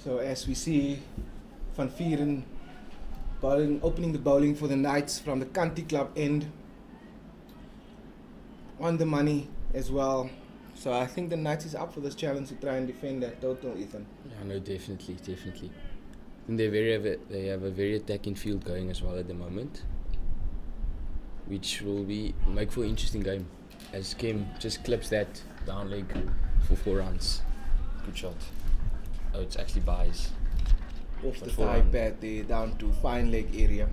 So as we see, Van Vieren opening the bowling for the Knights from the Country Club end. On the money as well. So I think the Knights is up for this challenge to try and defend that total, Ethan. Yeah, no, definitely. And they have a very attacking field going as well at the moment, which will make for an interesting game. As Kim just clips that down leg for 4 runs. Good shot. Oh, it's actually buys. Off the thigh pad there, down to fine leg area.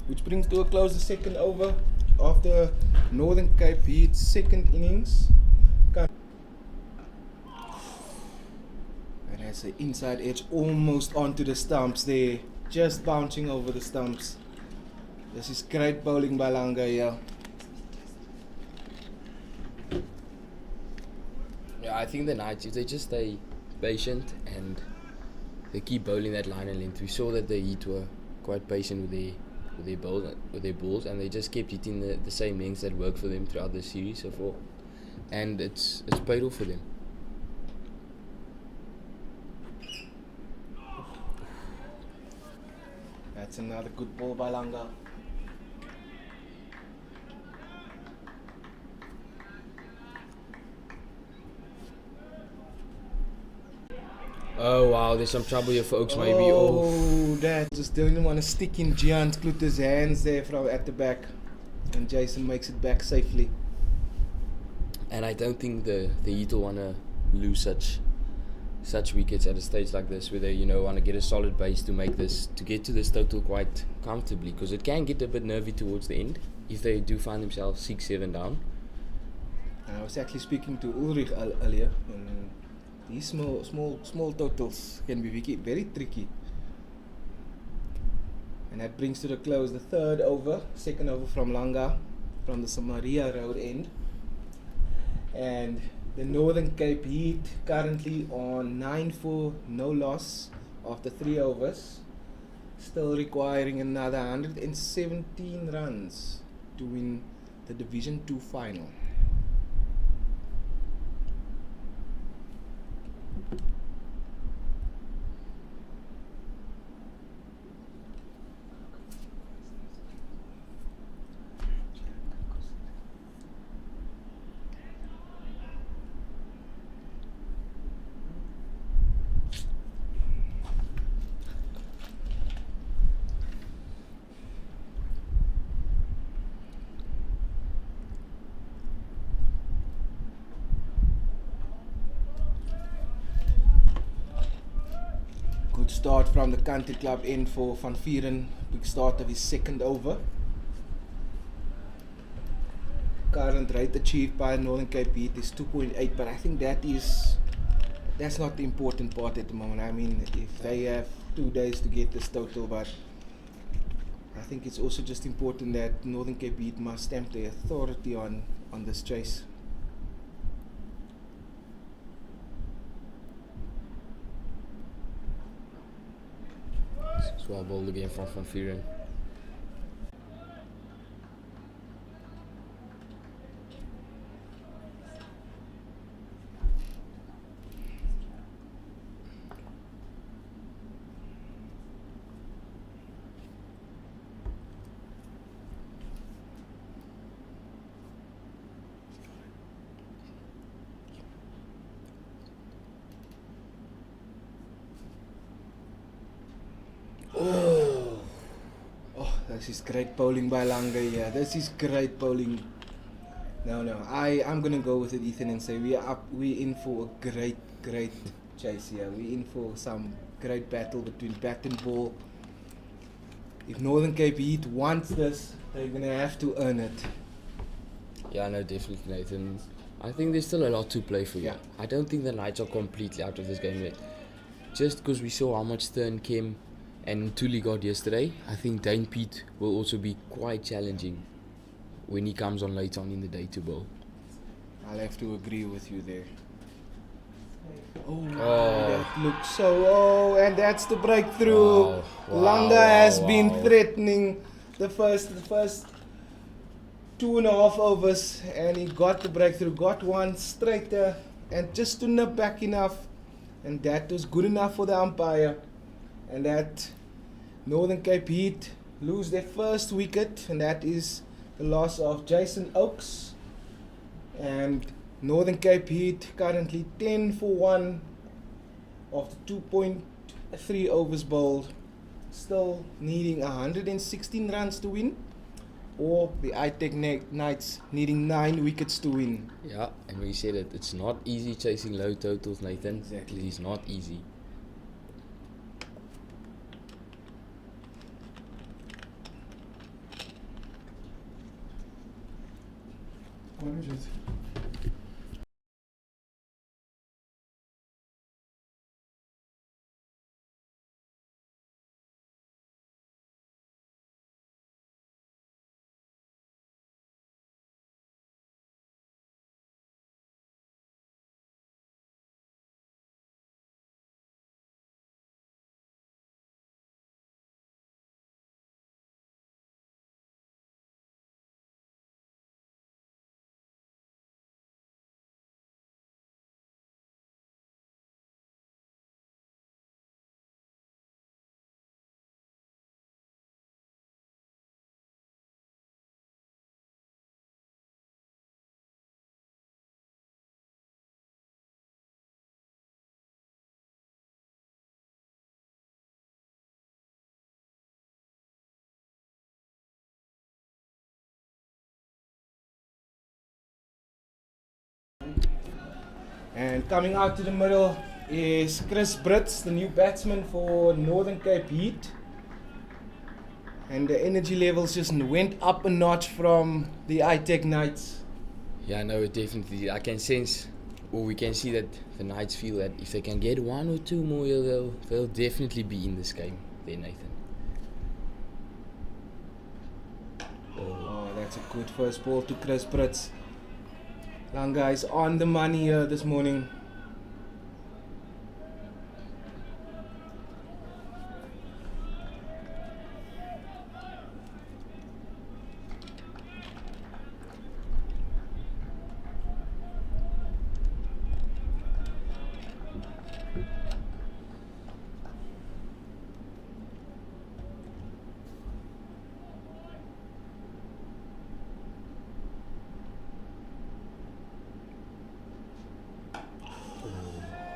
Which brings to a close the second over of the Northern Cape Heat's second innings. And has an inside edge almost onto the stumps there. Just bouncing over the stumps. This is great bowling by Langa here. Yeah, I think the Knights, if they just stay patient and they keep bowling that line and length. We saw that the Heat were quite patient with their balls, and they just kept hitting the same lengths that worked for them throughout the series so far, and it's paid off for them. That's another good ball by Langa. Oh wow, there's some trouble here folks, maybe. Oh, that just didn't want to stick in Gian Klute's hands there from at the back, and Jason makes it back safely. And I don't think the Heat will want to lose such wickets at a stage like this, where they want to get a solid base to get to this total quite comfortably, because it can get a bit nervy towards the end if they do find themselves 6-7 down. I was actually speaking to Ulrich earlier, and these small totals can be very tricky. And that brings to the close the third over, second over from Langa, from the Samaria Road end. And the Northern Cape Heat currently on 9 for no loss after 3 overs. Still requiring another 117 runs to win the Division 2 final. Good start from the Country Club end for Van Vieren. Big start of his second over. Current rate achieved by Northern Cape Heat is 2.8, but I think that's not the important part at the moment. I mean, if they have 2 days to get this total, but I think it's also just important that Northern Cape Heat must stamp their authority on this chase. Well bowled again from Van Vieren. This is great bowling by Langa here. This is great bowling. No, I'm gonna go with it, Ethan, and say we're in for a great chase here. We're in for some great battle between bat and ball. If Northern Cape Heat wants this, they're gonna have to earn it. Yeah, no, definitely, Nathan. I think there's still a lot to play for you. Yeah. I don't think the Knights are completely out of this game yet. Just because we saw how much Stern, Kim and Tuli got yesterday, I think Dane Pete will also be quite challenging when he comes on later on in the day to bowl. I'll have to agree with you there. Oh. That looks so... and that's the breakthrough. Langa has been threatening the first 2.5 overs, and he got the breakthrough, got one straighter, and just to nip back enough and that was good enough for the umpire. And that Northern Cape Heat lose their first wicket, and that is the loss of Jason Oakes. And Northern Cape Heat currently 10 for 1 after 2.3 overs bowled, still needing 116 runs to win, or the ITEC Knights needing 9 wickets to win. Yeah, and we said it. It's not easy chasing low totals, Nathan. Exactly. It's not easy. What is it? And coming out to the middle is Chris Brits, the new batsman for Northern Cape Heat. And the energy levels just went up a notch from the ITEC Knights. Yeah, no, definitely. I can sense, or we can see that the Knights feel that if they can get 1 or 2 more, they'll definitely be in this game there, Nathan. Oh, that's a good first ball to Chris Brits. Langa is on the money here this morning.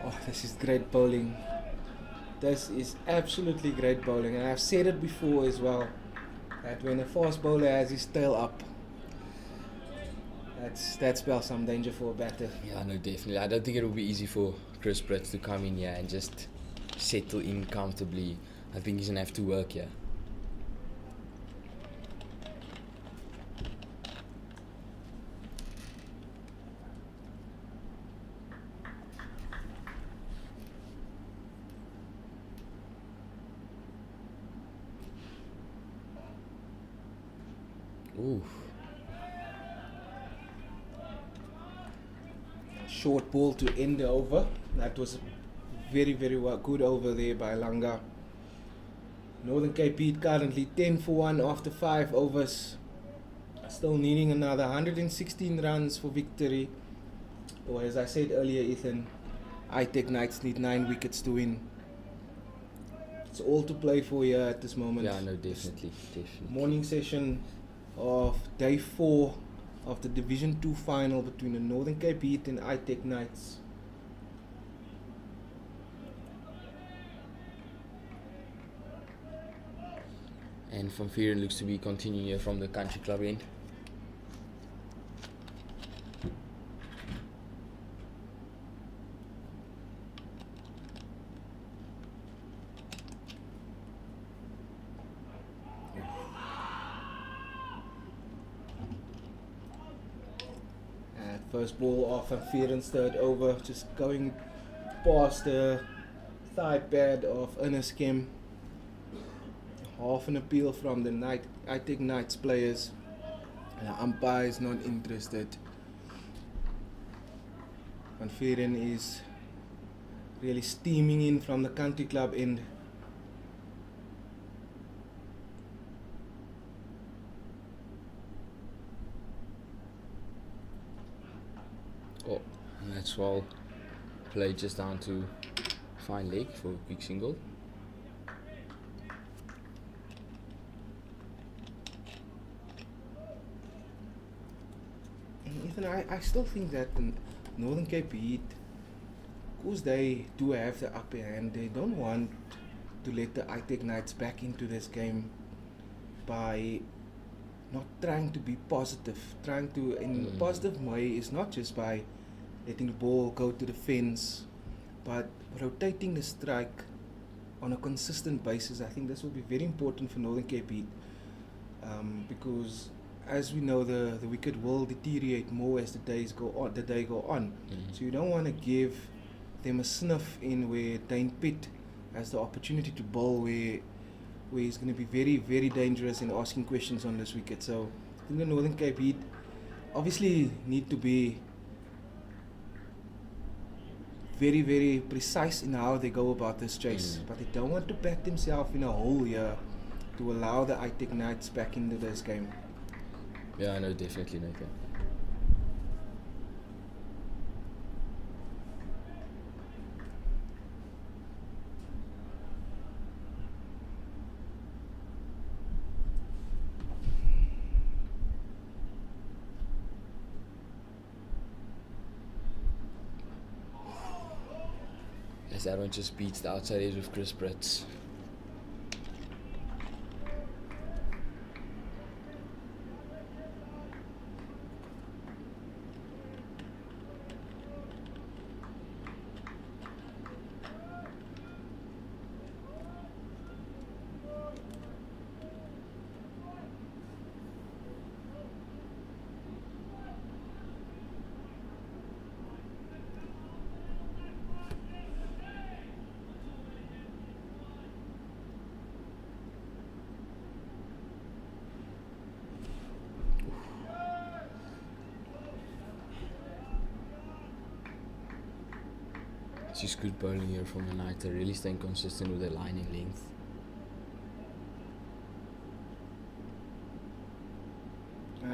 Oh, this is great bowling. This is absolutely great bowling, and I've said it before as well, that when a fast bowler has his tail up, that spells some danger for a batter. Yeah, no, definitely. I don't think it will be easy for Chris Brits to come in here and just settle in comfortably. I think he's going to have to work here. Ooh. Short ball to end the over. That was very, very good over there by Langa. Northern Cape Heat currently 10 for 1 after 5 overs. Still needing another 116 runs for victory. Or as I said earlier, Ethan, ITEC Knights need 9 wickets to win. It's all to play for here at this moment. Yeah, no, definitely. Morning session of day 4 of the Division 2 final between the Northern Cape Heat and ITEC Knights. And Van Vieren looks to be continuing here from the country club end. First ball off Van Vieren's third over, just going past the thigh pad of Ernest Kim. Half an appeal from the ITEC Knights players. The umpire is not interested. Van Vieren is really steaming in from the country club end. Oh, and that's well played just down to Fine leg for a quick single. Ethan, I still think that the Northern Cape Heat, because they do have the upper hand, they don't want to let the ITEC Knights back into this game by not trying to be positive. Trying to, in a positive way, is not just by letting the ball go to the fence, but rotating the strike on a consistent basis. I think this will be very important for Northern Cape Heat, because as we know, the wicket will deteriorate more as the day go on. So you don't want to give them a sniff in where Dane Pitt has the opportunity to bowl where he's going to be very, very dangerous in asking questions on this wicket. So I think the Northern Cape Heat obviously need to be very, very precise in how they go about this chase, but they don't want to back themselves in a hole here to allow the ITEC Knights back into this game. Yeah, no, definitely, Nathan. As that one just beats the outside edge of Chris Britz. It's just good bowling here from the night. They're really staying consistent with their line in length.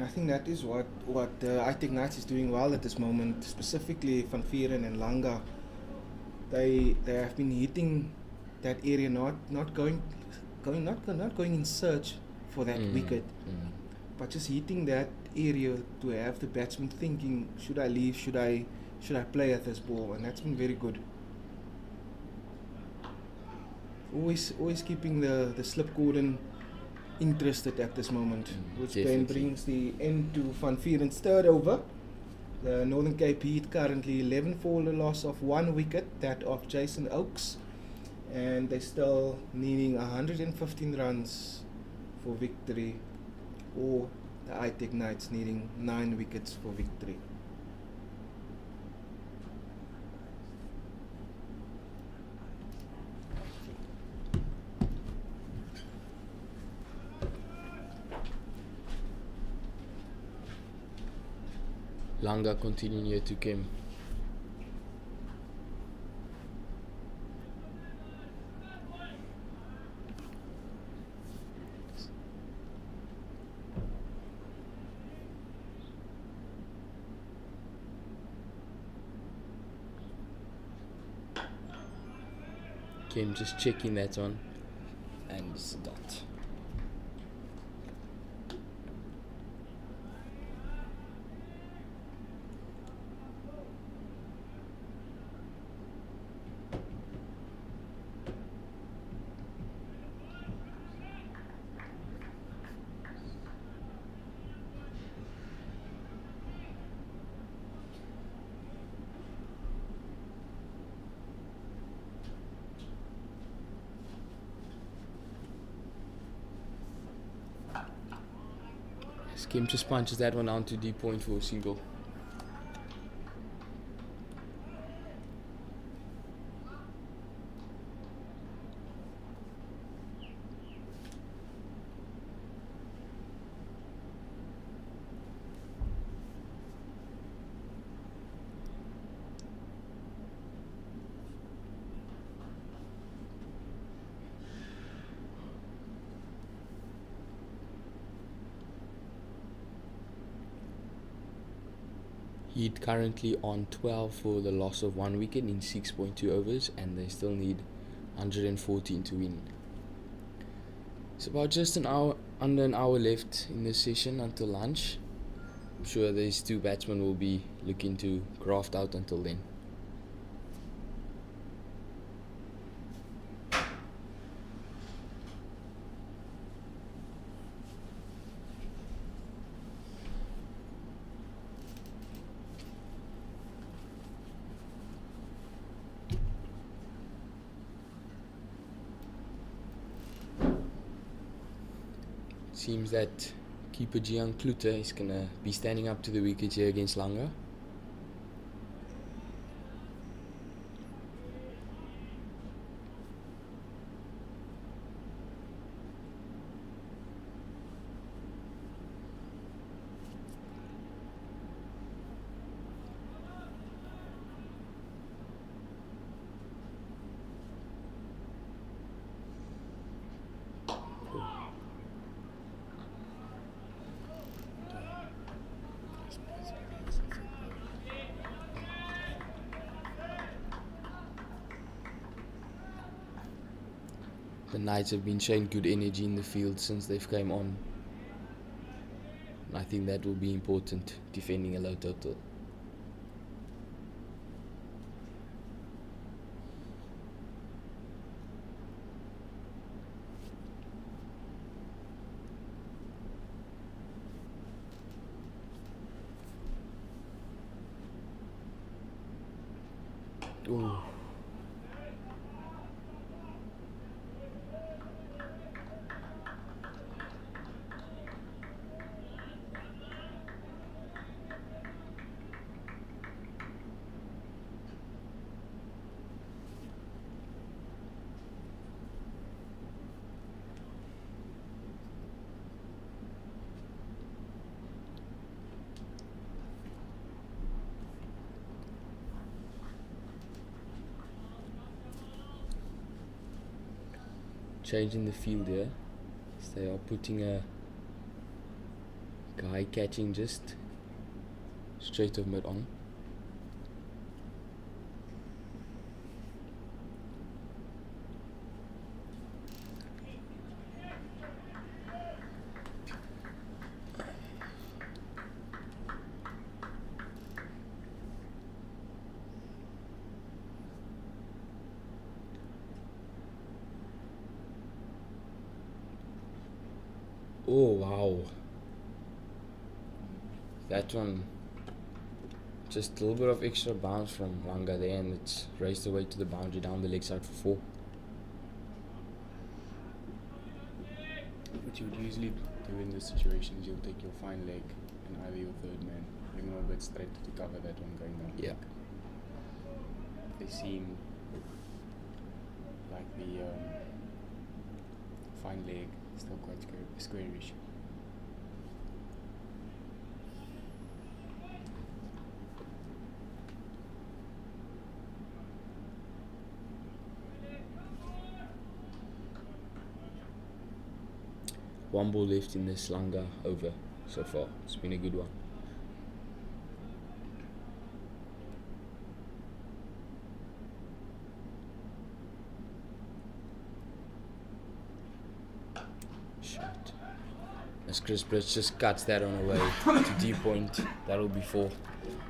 I think that is what ITEC Knights is doing well at this moment, specifically Van Vieren and Langa. They have been hitting that area, not going in search for that wicket, but just hitting that area to have the batsman thinking, should I leave, should I play at this ball, and that's been very good. Always keeping the slip cordon interested at this moment, which then brings the end to Van Vieren's third over. The Northern Cape Heat currently 11 for the loss of 1 wicket, that of Jason Oakes, and they're still needing 115 runs for victory, or the ITEC Knights needing 9 wickets for victory. Langa continuing here to Kim. Kim just checking that on, and it's a dot. Kim just punches that one down to deep point for a single. Heat currently on 12 for the loss of 1 wicket in 6.2 overs, and they still need 114 to win. It's about just under an hour left in this session until lunch. I'm sure these two batsmen will be looking to graft out until then. Seems that keeper Gian Klute is going to be standing up to the wicket here against Langa. The Knights have been showing good energy in the field since they've came on. And I think that will be important, defending a low total. Ooh. Changing the field here. So they are putting a guy catching just straight of mid on. Oh wow, that one, just a little bit of extra bounce from Langa there, and it's raced away to the boundary down the leg side for 4. What you would usually do in this situation is you'll take your fine leg and either your third man, bring him a bit straight to cover that one going down. Yeah. They seem like the fine leg still quite squarish. One ball left in this Langa over so far. It's been a good one. Shot. As Chris Bridge just cuts that on away to deep point, that'll be 4.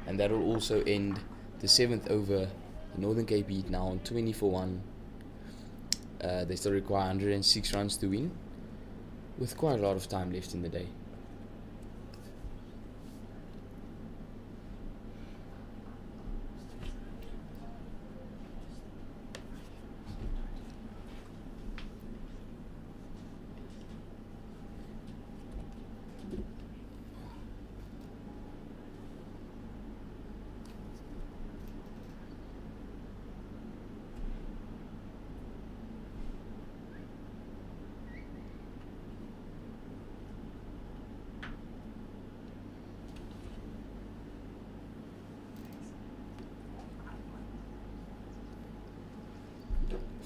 And that'll also end the 7th over. The Northern Cape Heat now on 20 for 1. They still require 106 runs to win, with quite a lot of time left in the day.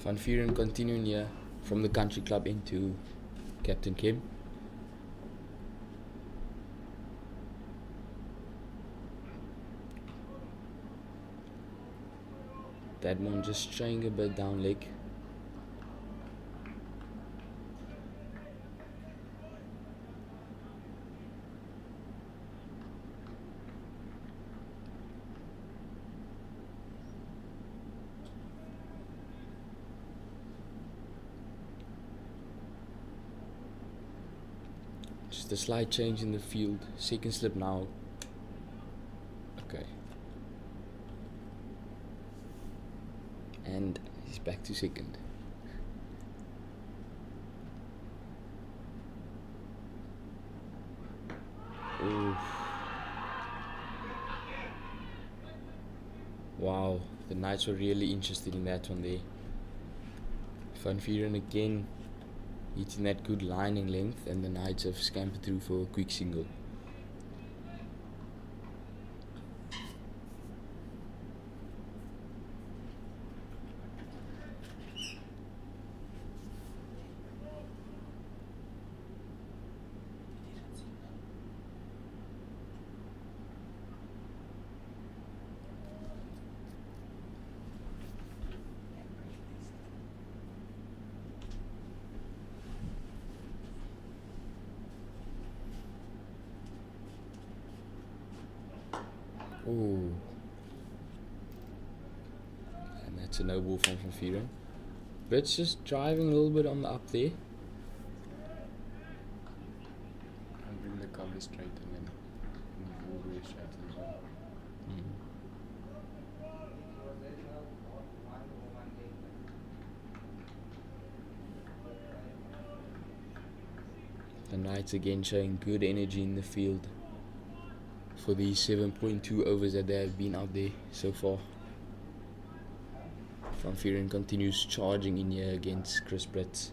Van Vuren continuing here from the country club into Captain Kim. That one just straying a bit down leg. Just a slight change in the field. Second slip now. Okay. And he's back to second. Oof. Wow, the Knights were really interested in that one there. Van Vuuren again hitting that good line in length, and the Knights have scampered through for a quick single. Ooh. And that's a no ball from Van Vuuren. Brits just driving a little bit on the up there. I'll bring the cover straight and then move away straight as well. The Knights again showing good energy in the field for these 7.2 overs that they have been out there so far. Van Vuuren continues charging in here against Chris Brits.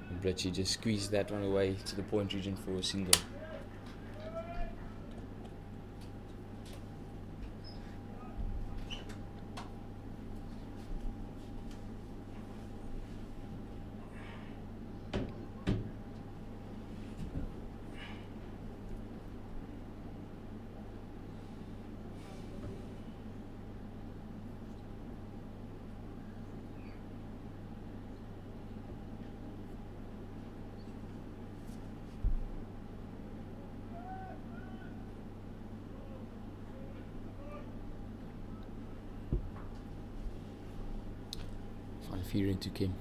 And Britchie just squeezed that one away to the point region for a single. Van Vuuren to Kim.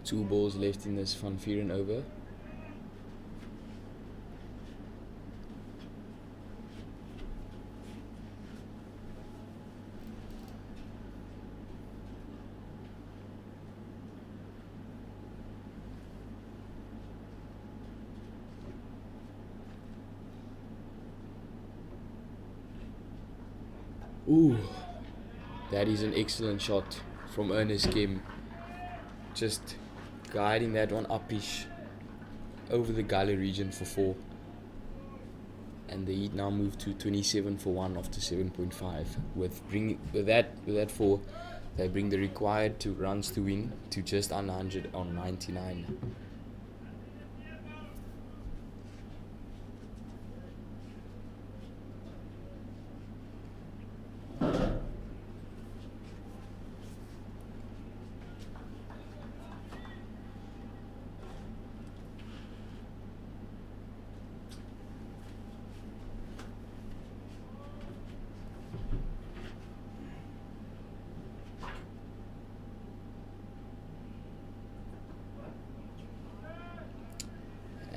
Two balls left in this Van Vuuren over. Ooh, that is an excellent shot from Ernest Kim. Just guiding that one upish over the gully region for 4. And the Heat now move to 27 for 1 after 7.5. With that 4, they bring the required 2 runs to win to just under 100 on 99.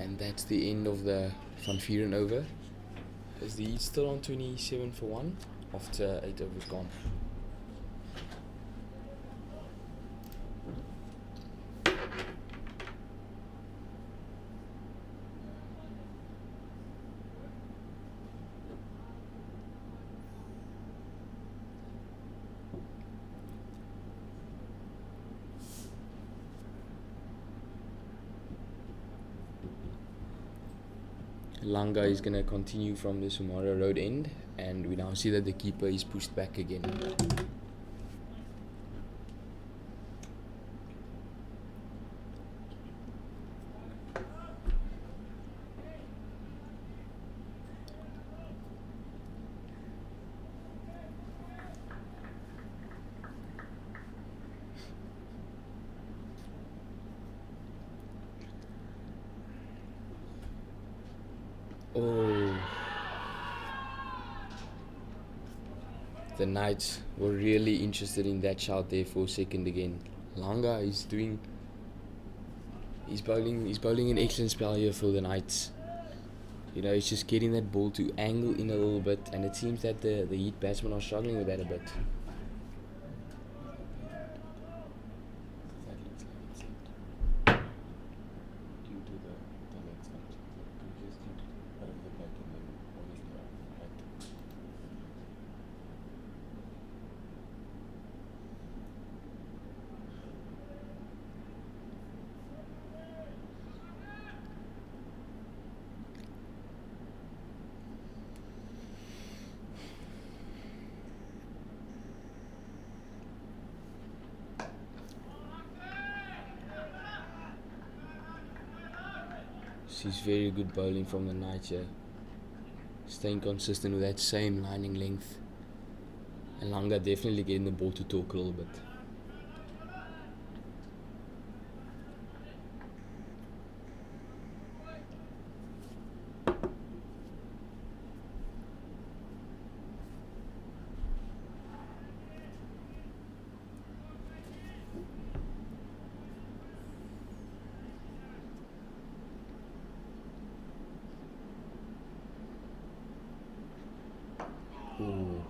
And that's the end of the Van Vuuren over. Is the Heat still on 27 for 1 after 8 overs gone? Langa is going to continue from the Sumara Road end, and we now see that the keeper is pushed back again. Oh, the Knights were really interested in that shot there for a second again. Langa is bowling an excellent spell here for the Knights. You know, he's just getting that ball to angle in a little bit, and it seems that the Heat batsmen are struggling with that a bit. That looks like it's due to the leg side. You just need out of the back and then obviously out. She's very good bowling from the Knights here. Staying consistent with that same lining length. And Langa definitely getting the ball to talk a little bit. Ooh.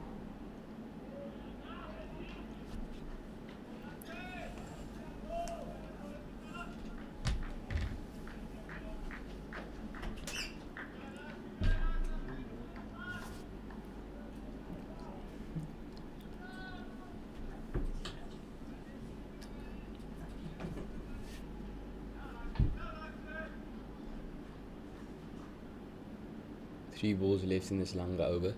Three balls left in this Langa over.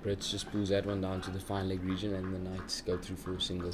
Brits just pulls that one down to the fine leg region, and the Knights go through for a single.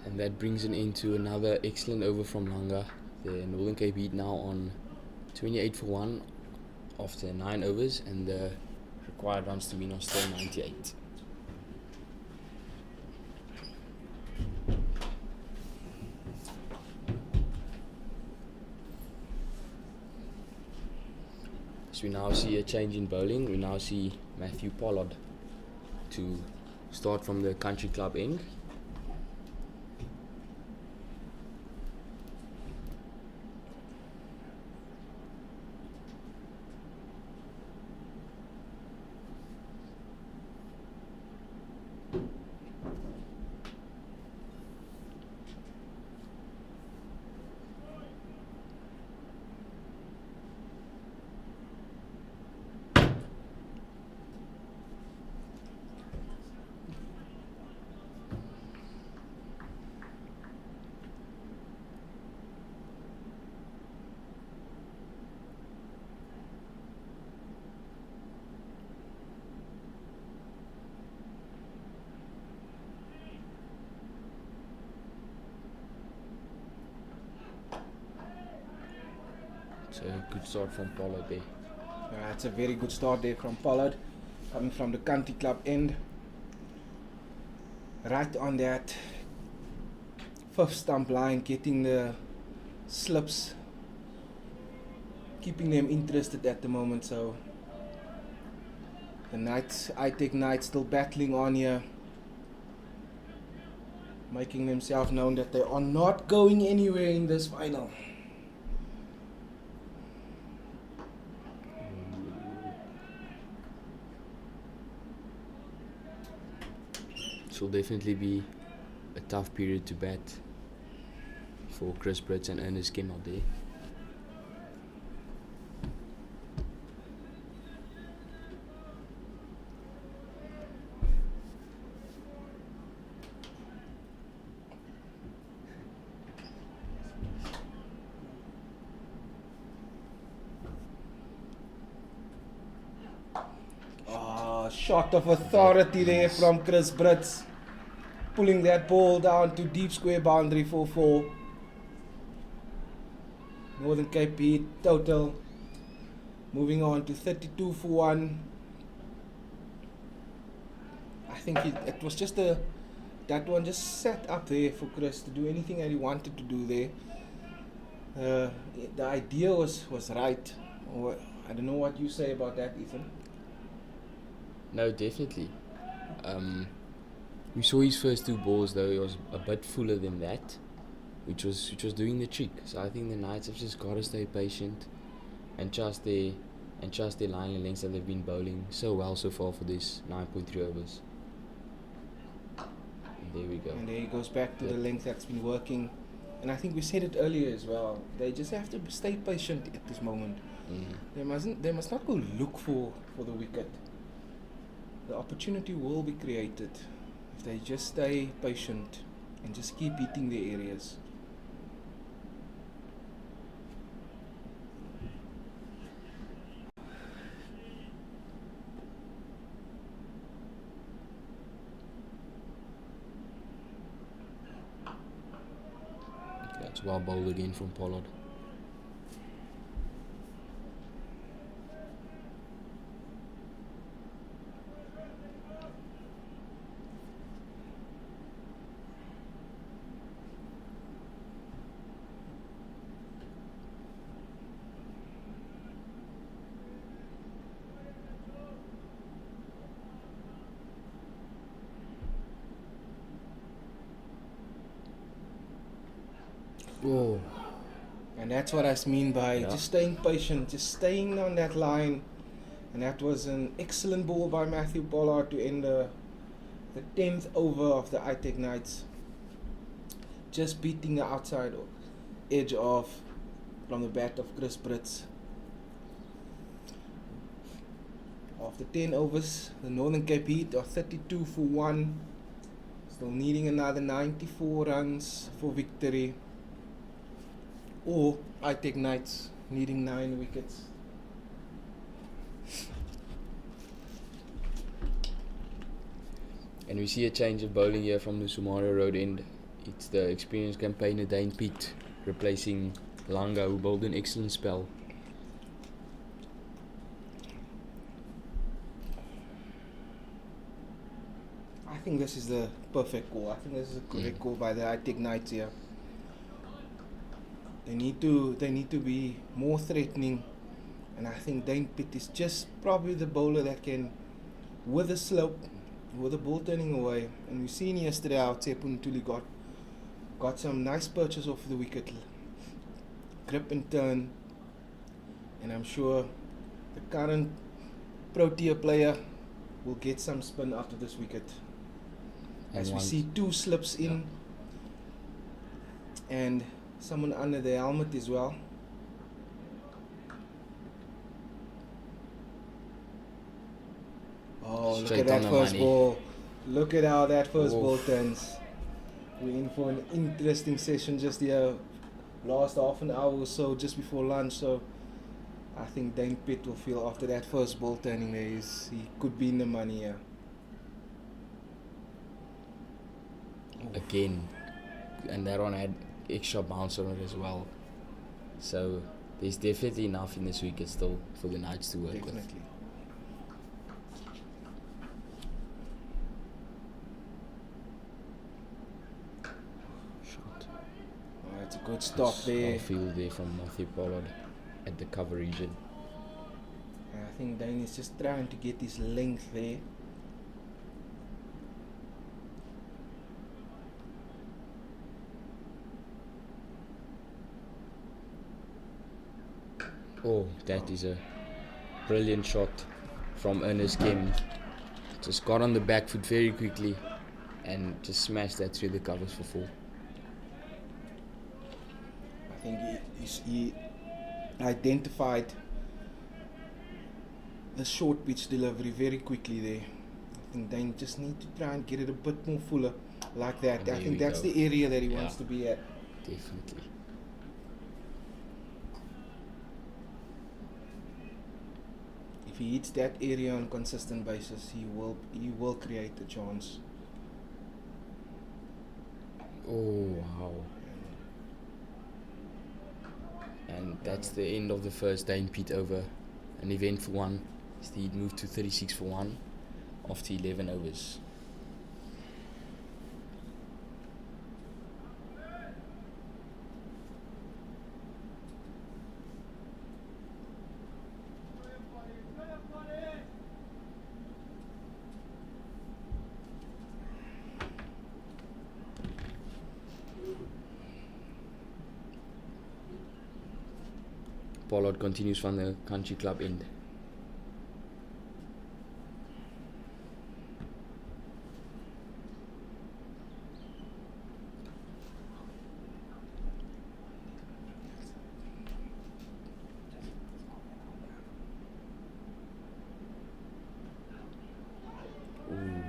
And that brings an end to another excellent over from Langa. The Northern Cape Heat now on 28 for 1 after 9 overs, and the required runs to win are still 98. So we now see a change in bowling. We now see Matthew Pollard to start from the Country Club end. So good start from Pollard there. It's a very good start there from Pollard, coming from the country club end. Right on that 5th stump line, getting the slips, keeping them interested at the moment. So the Knights, ITEC Knights, still battling on here, making themselves known that they are not going anywhere in this final. This will definitely be a tough period to bat for Chris Brits and Ernest Kim out there. Shot of authority there from Chris Brits, pulling that ball down to deep square boundary for 4. Northern Cape beat total, moving on to 32 for 1. I think it was just that one just sat up there for Chris to do anything that he wanted to do there. The idea was right. I don't know what you say about that, Ethan. No, definitely. We saw his first 2 balls though, he was a bit fuller than that, which was doing the trick. So I think the Knights have just got to stay patient and trust their line and lengths that they've been bowling so well so far for this 9.3 overs. And there we go. And there he goes back to the length that's been working. And I think we said it earlier as well. They just have to stay patient at this moment. They must not go look for the wicket. The opportunity will be created if they just stay patient and just keep hitting their areas. That's well bowled again from Pollard. Oh. And that's what I mean by just staying patient, just staying on that line. And that was an excellent ball by Matthew Pollard to end the 10th over of the ITEC Knights. Just beating the outside edge off from the bat of Chris Brits. After 10 overs, the Northern Cape Heat are 32 for 1. Still needing another 94 runs for victory. Or ITEC Knights needing 9 wickets. And we see a change of bowling here from the Sumaria Road end. It's the experienced campaigner Dane Pitt replacing Langa, who bowled an excellent spell. I think this is the perfect call. I think this is a correct call by the ITEC Knights here. They need to be more threatening, and I think Dane Pitt is just probably the bowler that can, with the slope, with the ball turning away. And we've seen yesterday how Tsepu Ntuli got some nice perches off the wicket, grip and turn, and I'm sure the current Protea player will get some spin out of this wicket. As we see 2 slips in, and someone under the helmet as well. Oh, look at that first ball. Look at how that first ball turns. We're in for an interesting session just here. Last half an hour or so just before lunch. So I think Dane Pitt will feel after that first ball turning there, he could be in the money here. Again, and that one had extra bounce on it as well. So There's definitely enough in this wicket still for the Knights to work with. Definitely. Shot. Oh, it's a good stop there. Field there from Matthew Pollard at the cover region. I think Dane is just trying to get his length there. Oh, that is a brilliant shot from Ernest Kim. Just got on the back foot very quickly and just smashed that through the covers for 4. I think he identified the short pitch delivery very quickly there. I think Dane just need to try and get it a bit more fuller like that. And I there think we that's go. the area that he Yeah. wants to be at. Definitely. If he hits that area on a consistent basis, he will create a chance. Oh, wow. And that's the end of the first Dane Pete over. An eventful one. He'd moved to 36 for 1 after 11 overs. Pollard continues from the country club end. Ooh.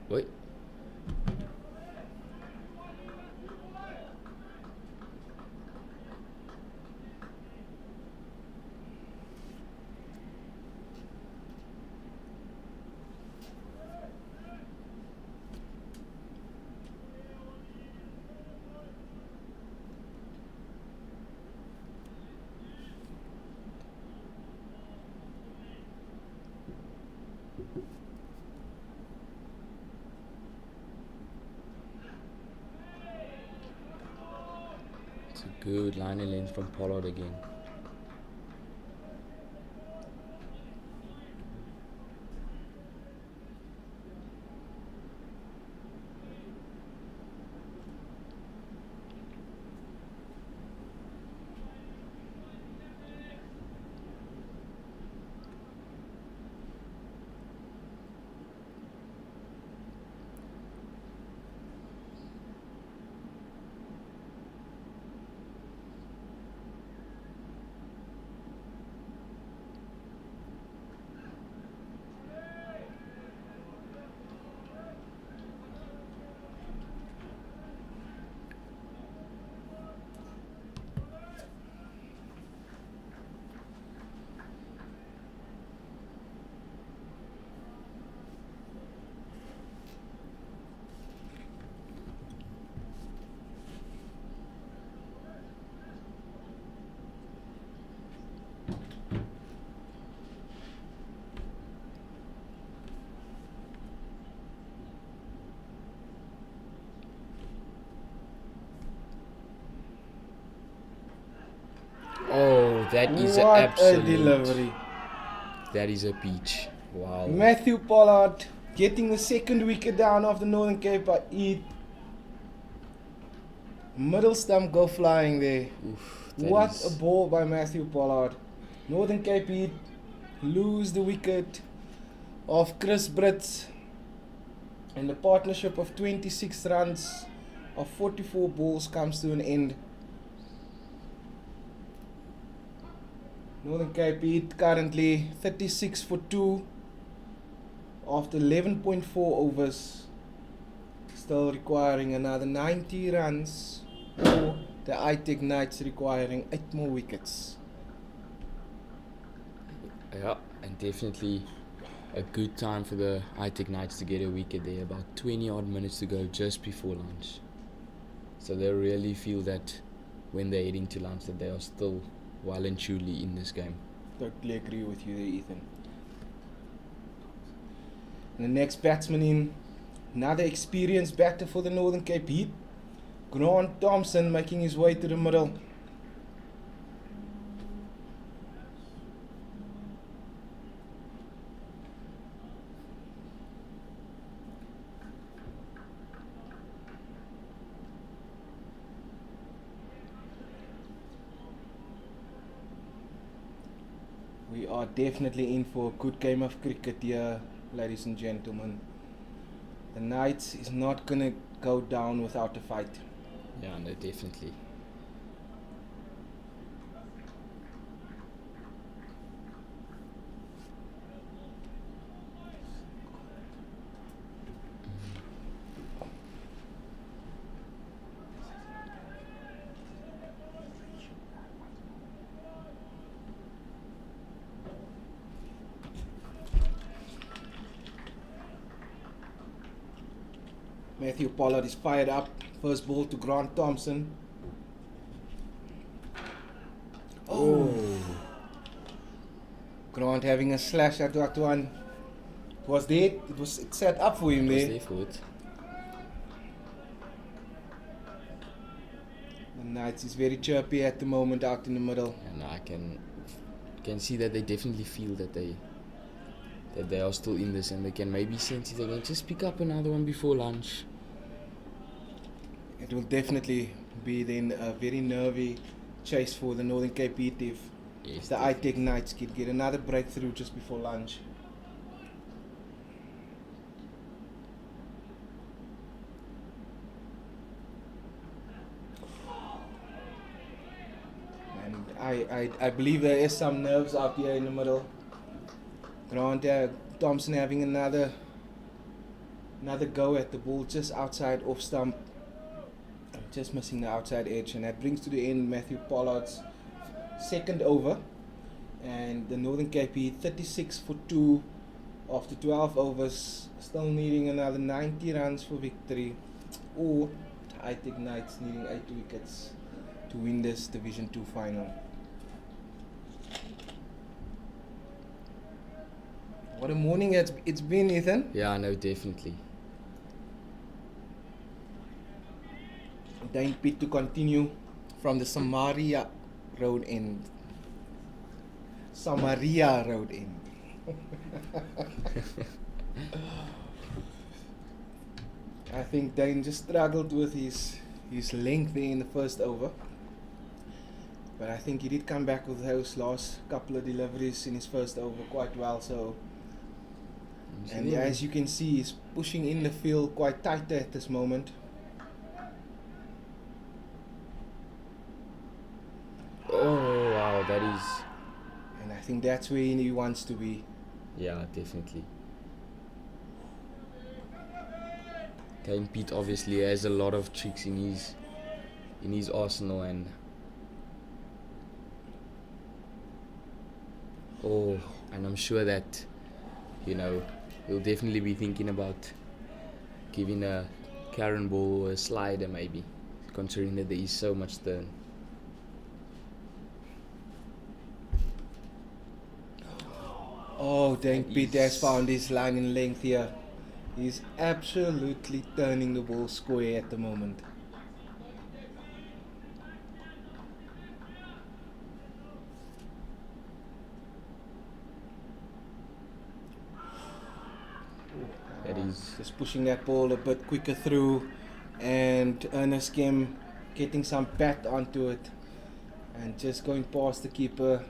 Wait. It's a good line and length from Pollard again. Oh, that is an What a absolute delivery. That is a peach. Wow. Matthew Pollard getting the second wicket down of the Northern Cape by Eid. Middle stump go flying there. Oof, that What is- a ball by Matthew Pollard. Northern Cape Eid lose the wicket of Chris Brits. And the partnership of 26 runs of 44 balls comes to an end. Northern Cape Eid currently 36 for 2 after 11.4 overs. Still requiring another 90 runs for the ITEC Knights requiring 8 more wickets. Yeah, and definitely a good time for the ITEC Knights to get a wicket there. About 20 odd minutes to go just before lunch. So they really feel that when they're heading to lunch that they are still well and truly in this game. Totally agree with you there, Ethan. And the next batsman in, another experienced batter for the Northern Cape Heat, Grant Thompson, making his way to the middle. We are definitely in for a good game of cricket here, ladies and gentlemen. The Knights is not going to go down without a fight. Yeah, no, definitely. Matthew Pollard is fired up. First ball to Grant Thompson. Oh. Grant having a slash at that one. Was there? It was set up for him It was there. there for it. The Knights is very chirpy at the moment out in the middle. And I can see that they definitely feel that they are still in this, and they can maybe sense if they can just pick up another one before lunch. It will definitely be then a very nervy chase for the Northern Cape Heat if Yes, the definitely. ITEC Knights could get another breakthrough just before lunch. And I believe there is some nerves out here in the middle. Grant Thompson having another go at the ball just outside off stump. Just missing the outside edge, and that brings to the end Matthew Pollard's second over, and the Northern Cape Heat 36 for 2 after 12 overs, still needing another 90 runs for victory, or I think Knights needing 8 wickets to win this Division 2 final. What a morning it's been, Ethan. Yeah, no, definitely. Dane Pitt to continue from the Samaria Road end. Samaria Road end. I think Dane just struggled with his length there in the first over. But I think he did come back with those last couple of deliveries in his first over quite well. So, and as you can see, he's pushing in the field quite tight at this moment. Oh wow, that is. And I think that's where he wants to be. Yeah, definitely. Kane Pete obviously has a lot of tricks in his arsenal, and and I'm sure that he'll definitely be thinking about giving a Karen ball or a slider maybe, considering that there is so much turn. Oh, Dane Pitt has found his line in length here. He's absolutely turning the ball square at the moment. That is. Just pushing that ball a bit quicker through, and Ernest Kim getting some bat onto it, and just going past the keeper,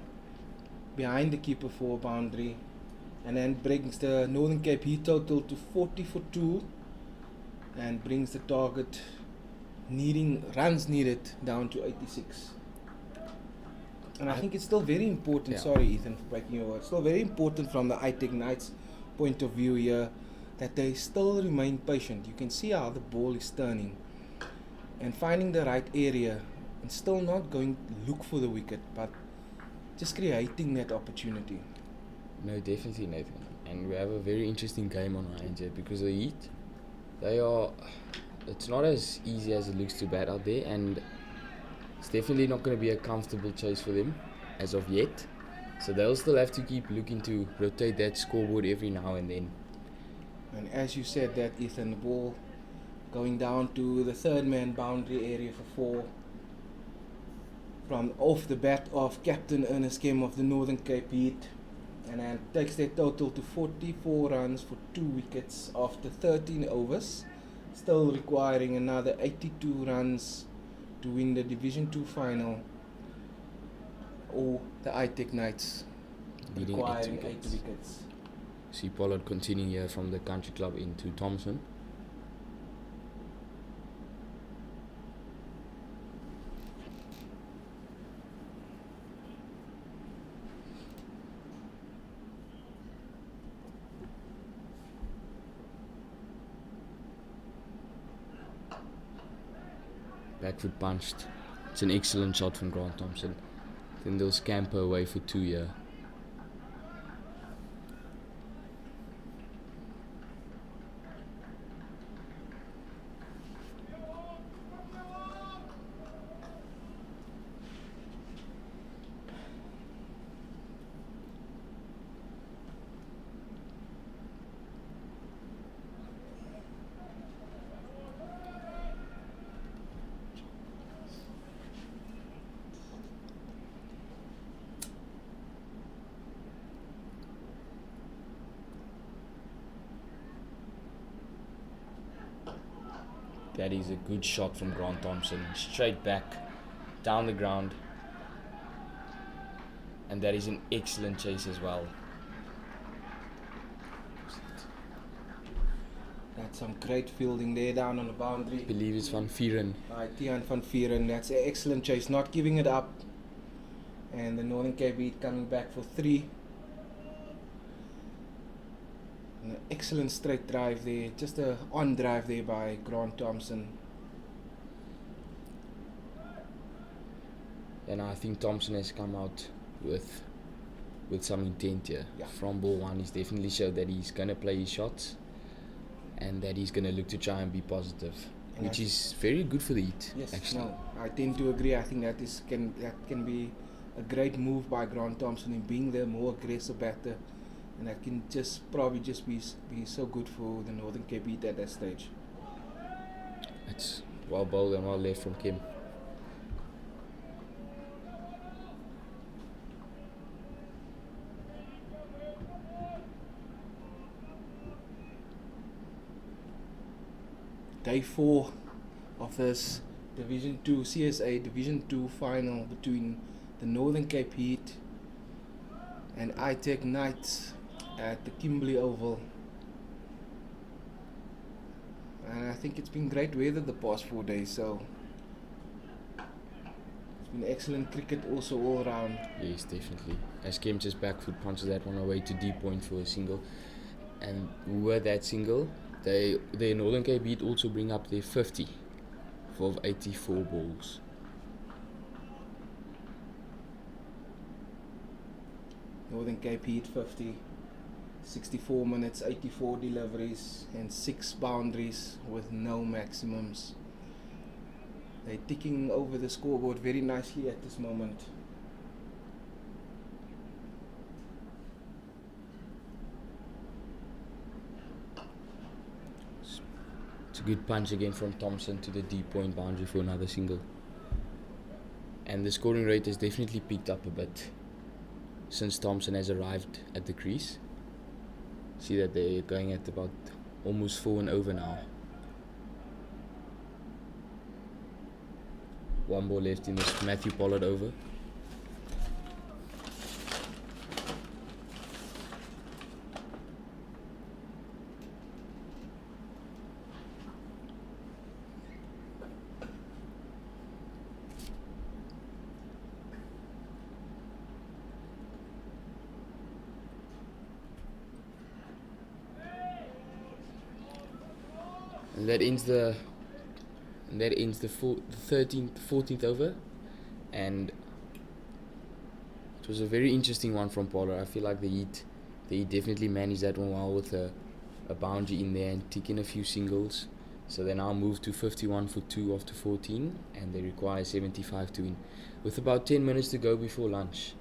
behind the keeper for a boundary, and then brings the Northern Cape Heat total to 40 for 2, and brings the target runs needed down to 86. And I think it's still very important, Yeah. sorry Ethan for breaking your word, still very important from the ITEC Knights point of view here that they still remain patient. You can see how the ball is turning and finding the right area, and still not going to look for the wicket, but just creating that opportunity. No, definitely, Nathan. And we have a very interesting game on our hands here, because the Heat, it's not as easy as it looks to bat out there, and it's definitely not going to be a comfortable chase for them. as of yet. So they'll still have to keep looking to rotate that scoreboard every now and then. And as you said that, Ethan, the ball going down to the third man boundary area for 4. From off the bat of Captain Ernest Kim of the Northern Cape Heat. And then takes their total to 44 runs for 2 wickets after 13 overs. Still requiring another 82 runs to win the Division 2 final. Or the ITEC Knights Leading requiring 8 8 wickets. wickets. See Pollard continuing here from the country club into Thompson. Back foot punched. It's an excellent shot from Grant Thompson. Then they'll scamper away for 2 here. That is a good shot from Grant Thompson. Straight back, down the ground. And that is an excellent chase as well. That's some great fielding there down on the boundary. I believe it's Van Vieren. Tiaan van Vieren, that's an excellent chase, not giving it up. And the Northern Cape Heat coming back for 3. An excellent straight drive there, just a on drive there by Grant Thompson. And I think Thompson has come out with some intent here. Yeah. From ball 1, he's definitely showed that he's going to play his shots and that he's going to look to try and be positive, And which is very good for the Heat. Yes, actually. no, I tend to agree. I think that can be a great move by Grant Thompson in being the more aggressive batter, and that can probably be so good for the Northern Cape Heat at that stage. It's well bowled and well left from Kim. Day 4 of this Division 2 CSA Division 2 final between the Northern Cape Heat and ITEC Knights at the Kimberley Oval. And I think it's been great weather the past 4 days, so it's been excellent cricket also all around. Yes, definitely. As Kim just back foot punches that one away to deep point for a single. And with that single, the Northern Cape Heat also bring up their 50 for 84 balls. Northern Cape Heat 50, 64 minutes, 84 deliveries and 6 boundaries with no maximums. They're ticking over the scoreboard very nicely at this moment. It's a good punch again from Thompson to the deep point boundary for another single. And the scoring rate has definitely picked up a bit since Thompson has arrived at the crease. See that they're going at about almost 4 and over now. 1 ball left in this Matthew Pollard over. And that ends the 14th over, and it was a very interesting one from Pollard. I feel like the Heat definitely managed that one well with a boundary in there and tick in a few singles. So they now move to 51 for 2 after 14, and they require 75 to win, with about 10 minutes to go before lunch.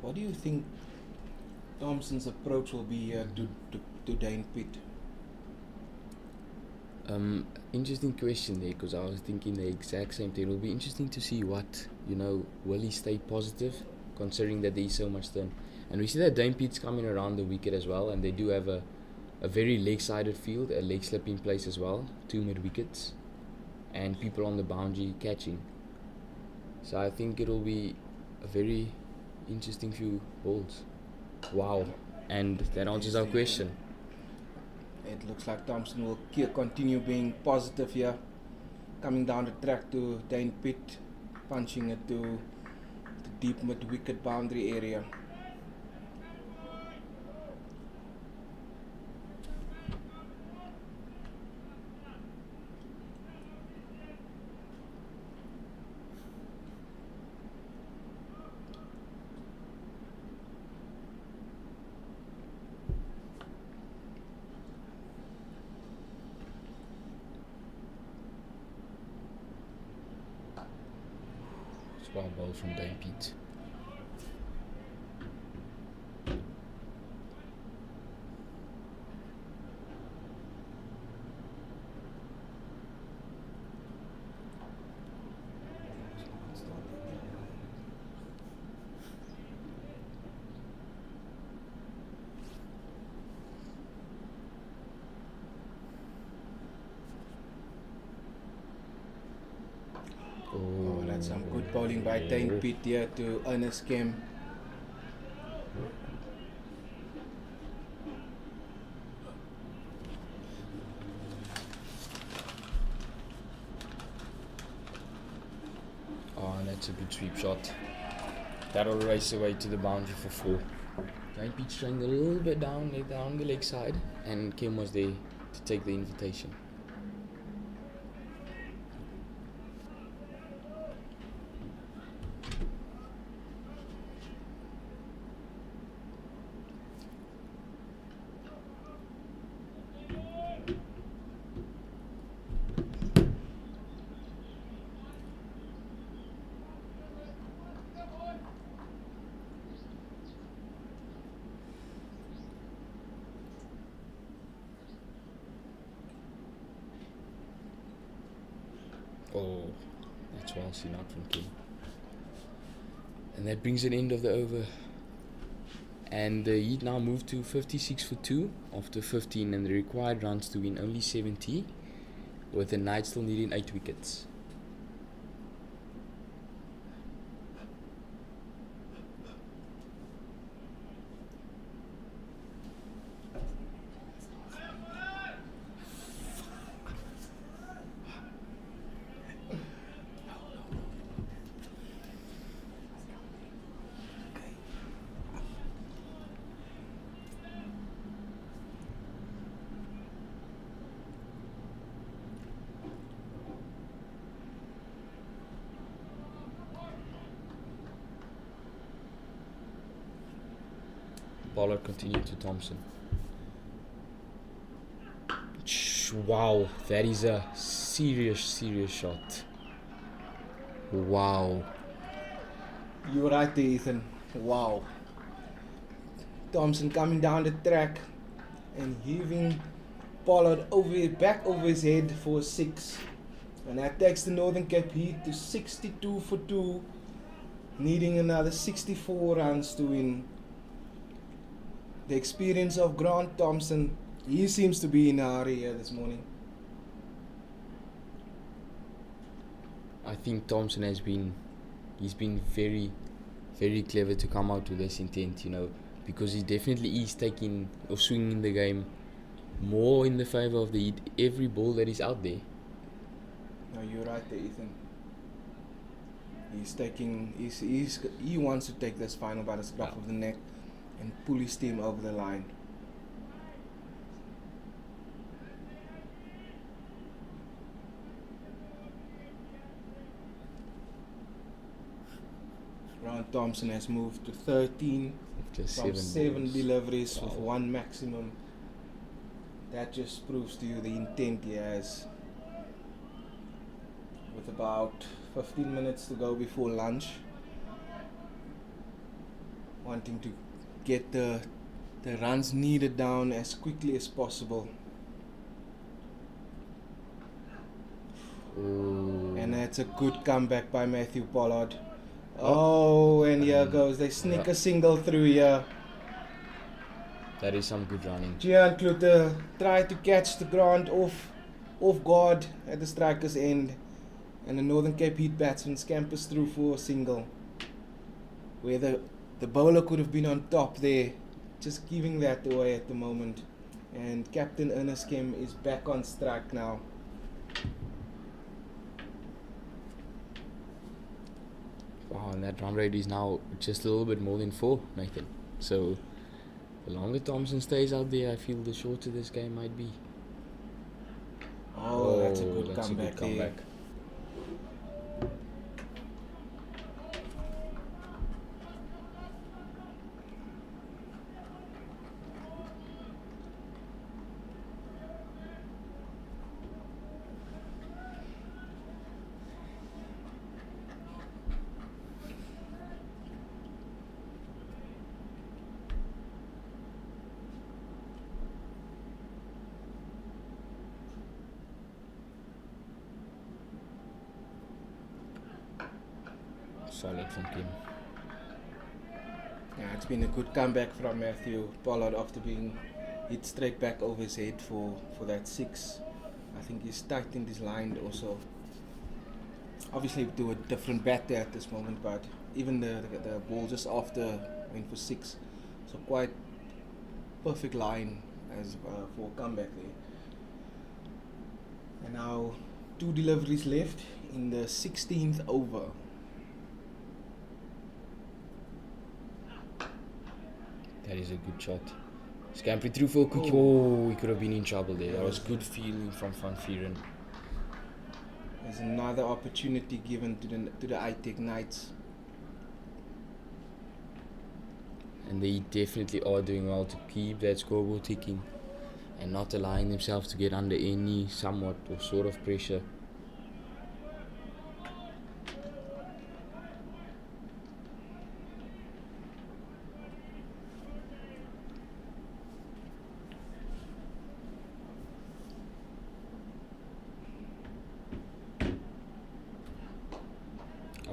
What do you think Thompson's approach will be here to Dane Pitt? Interesting question there, because I was thinking the exact same thing. It will be interesting to see what, will he stay positive, considering that there is so much turn. And we see that Dane Pitt's coming around the wicket as well, and they do have a very leg-sided field, a leg slip in place as well, 2 mid-wickets, and people on the boundary catching. So I think it'll be a very interesting few balls. Wow. And that answers our question. It looks like Thompson will continue being positive here, coming down the track to Dane Pitt, punching it to the deep mid-wicket boundary area. Well, ball from Dane Pitt. Oh, that's some good bowling by Dane Pitt here to earn a scam. Oh, that's a good sweep shot. That'll race away to the boundary for 4. Dane Pitt trying a little bit down the leg side, and Kim was there to take the invitation. Oh, that's well seen out from Kim. And that brings an end of the over. And the Heat now move to 56 for 2 after 15, and the required runs to win only 70, with the Knights still needing 8 wickets. Bowler continued to Thompson. Wow, that is a serious shot. Wow. You're right there, Ethan. Wow. Thompson coming down the track and heaving Pollard back over his head for a 6. And that takes the Northern Cape Heat to 62 for 2, needing another 64 runs to win. The experience of Grant Thompson, he seems to be in a hurry here this morning. I think Thompson he's been very, very clever to come out with this intent, because he definitely is taking or swinging the game more in the favour of the Heat every ball that is out there. No, you're right there, Ethan. He wants to take this final by the scruff of the neck and pull his team over the line. Grant Thompson has moved to 13 Just from 7 balls. deliveries Wow. with 1 maximum. That just proves to you the intent he has. With about 15 minutes to go before lunch, wanting to get the runs needed down as quickly as possible. Ooh. And that's a good comeback by Matthew Pollard. Oh, and here goes. They sneak a single through here. That is some good running. Gian Klute tried to catch the Grant off guard at the striker's end. And the Northern Cape Heat batsman scampers through for a single. Where the bowler could have been on top there. Just giving that away at the moment. And Captain Ernest Kim is back on strike now. Wow, and that run rate is now just a little bit more than 4, Nathan. So, the longer Thompson stays out there, I feel the shorter this game might be. Oh, that's a good comeback there. Solid from Kim. Yeah, it's been a good comeback from Matthew Pollard after being hit straight back over his head for that 6. I think he's tightened his line also. Obviously to a different bat there at this moment, but even the ball just after went for 6. So quite perfect line as for a comeback there. And now 2 deliveries left in the 16th over. That is a good shot. Scampered through for a quick. Oh, he could have been in trouble there. That was good feeling from Van Vieren. There's another opportunity given to the ITEC Knights. And they definitely are doing well to keep that scoreboard ticking and not allowing themselves to get under any somewhat or sort of pressure.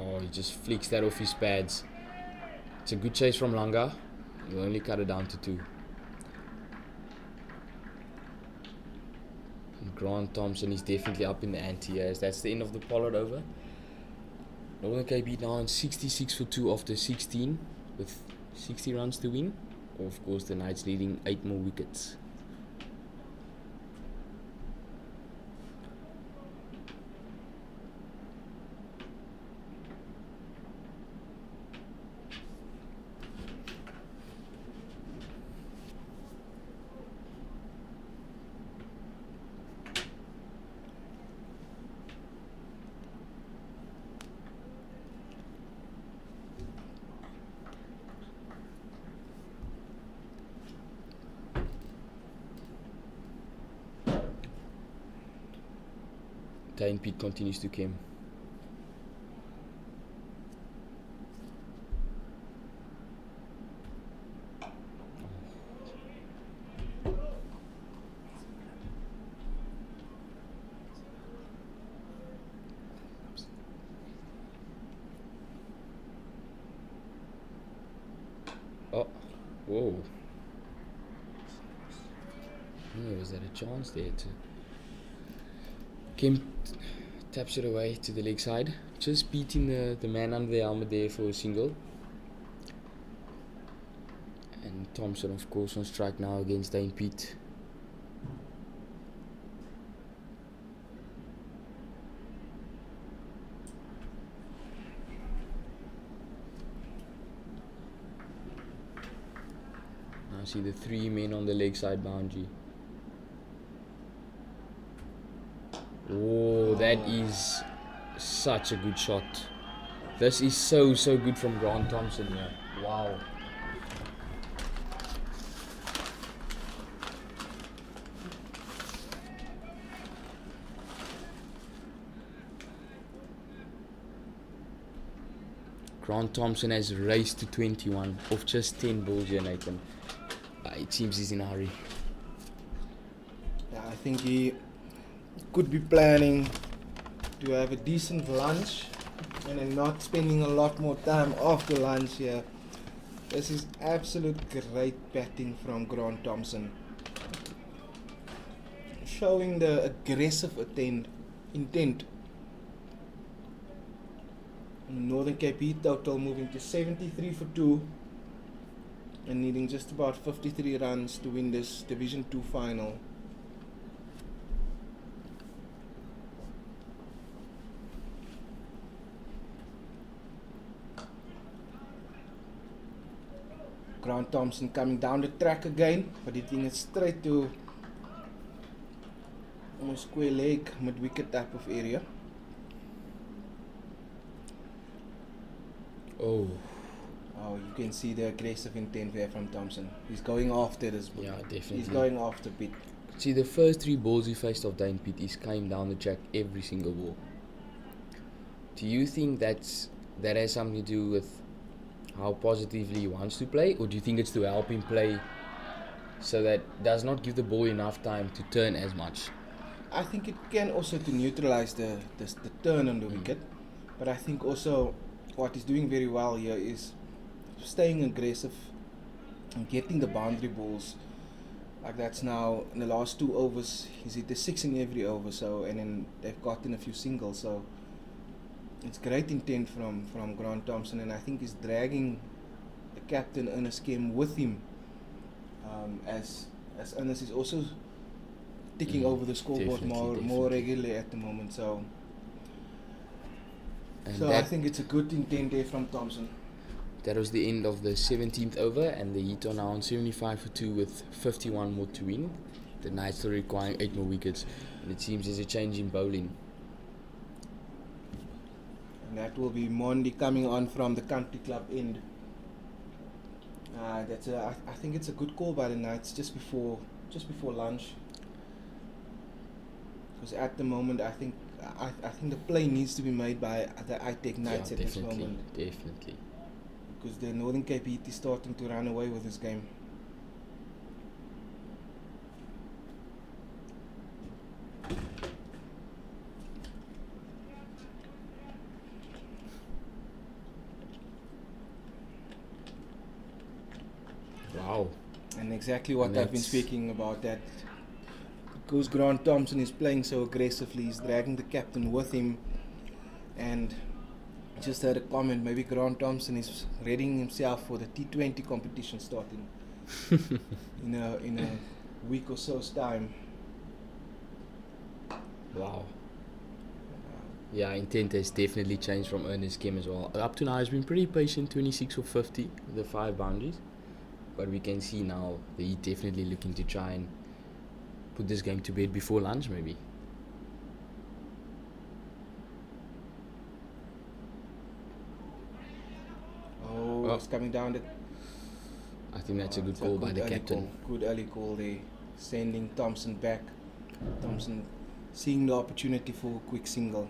Oh, he just flicks that off his pads. It's a good chase from Langa. He'll only cut it down to 2. And Grant Thompson is definitely up in the ante as that's the end of the Pollard over. Northern Cape beat now on 66 for 2 after 16 with 60 runs to win. Of course, the Knights leading 8 more wickets. Dane Pete continues to Kim. Oh, whoa. Oh, was that a chance there to... Kim taps it away to the leg side, just beating the man under the helmet there for a single. And Thompson, of course, on strike now against Dane Pete. Now see the 3 men on the leg side boundary. Oh, that is such a good shot. This is so good from Grant Thompson here. Wow. Grant Thompson has raced to 21 off just 10 balls here, Nathan. It seems he's in a hurry. Yeah, I think he could be planning to have a decent lunch and then not spending a lot more time after lunch here. This is absolute great batting from Grant Thompson. Showing the aggressive intent. Northern Cape Heat total moving to 73 for 2 and needing just about 53 runs to win this Division 2 final. Grant Thompson coming down the track again, but hitting it straight to almost square leg, mid-wicket type of area. Oh, You can see the aggressive intent there from Thompson. He's going after this ball. yeah, definitely. He's going after Pitt. See, the first 3 balls he faced off Dane Pitt, he's came down the track every single ball. Do you think that has something to do with how positively he wants to play, or do you think it's to help him play so that does not give the ball enough time to turn as much? I think it can also to neutralize the turn on the wicket, but I think also what he's doing very well here is staying aggressive and getting the boundary balls. Like that's now in the last 2 overs, he's hit the 6 in every over. So and then they've gotten a few singles. So it's great intent from Grant Thompson, and I think he's dragging the captain Ernest Kim with him. As Ernest is also ticking over the scoreboard more regularly at the moment. So I think it's a good intent there from Thompson. That was the end of the 17th over, and the Heat are now on 75 for 2 with 51 more to win. The Knights are requiring 8 more wickets, and it seems there's a change in bowling. And that will be Mondi coming on from the country club end. I think it's a good call by the Knights just before lunch. Because at the moment, I think the play needs to be made by the ITEC Knights at this moment. Definitely. Because the Northern Cape Heat is starting to run away with this game. Wow. And exactly what And I've been that's- speaking about, that because Grant Thompson is playing so aggressively, he's dragging the captain with him. And just heard a comment, maybe Grant Thompson is readying himself for the T20 competition starting in a week or so's time. Wow. Yeah, intent has definitely changed from Ernest Kim as well. Up to now, he's been pretty patient, 26 or 50, the 5 boundaries. But we can see now that he's definitely looking to try and put this game to bed before lunch, maybe. It's coming down. I think that's a good It's call by the early captain. call. Good early call there, sending Thompson back. Thompson seeing the opportunity for a quick single.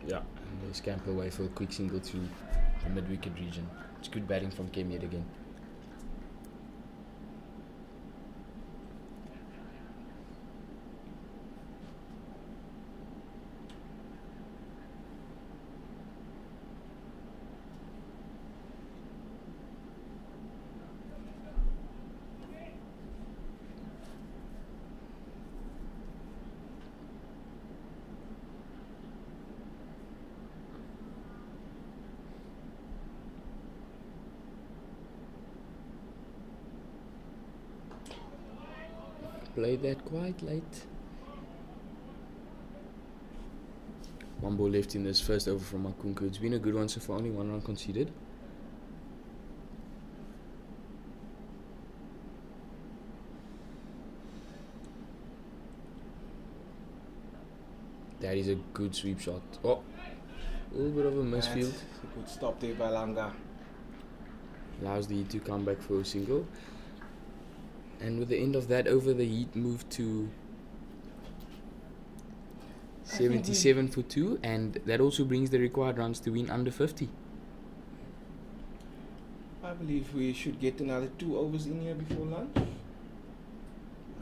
Yeah. And they scamper away for a quick single to the mid-wicket region. It's good batting from Kim yet again. Played that quite late. 1 ball left in this first over from Makunku. It's been a good one so far, only 1 run conceded. That is a good sweep shot. Oh, a little bit of a misfield. That's a good stop there by Langa. Allows the Heat to come back for a single. And with the end of that over, the Heat moved to I think we- 77 for 2, and that also brings the required runs to win under 50. I believe we should get another 2 overs in here before lunch.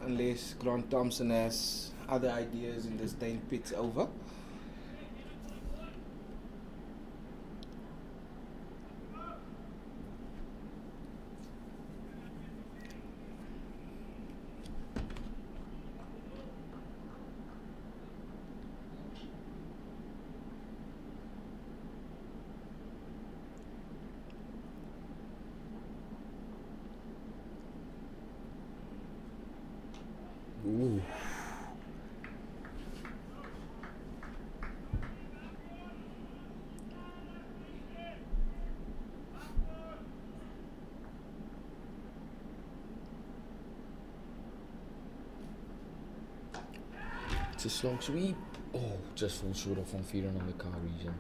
Unless Grant Thompson has other ideas in this Dane Pitts over. Ooh. It's a strong sweep. Oh, just falls short of Van Vieren on the car region.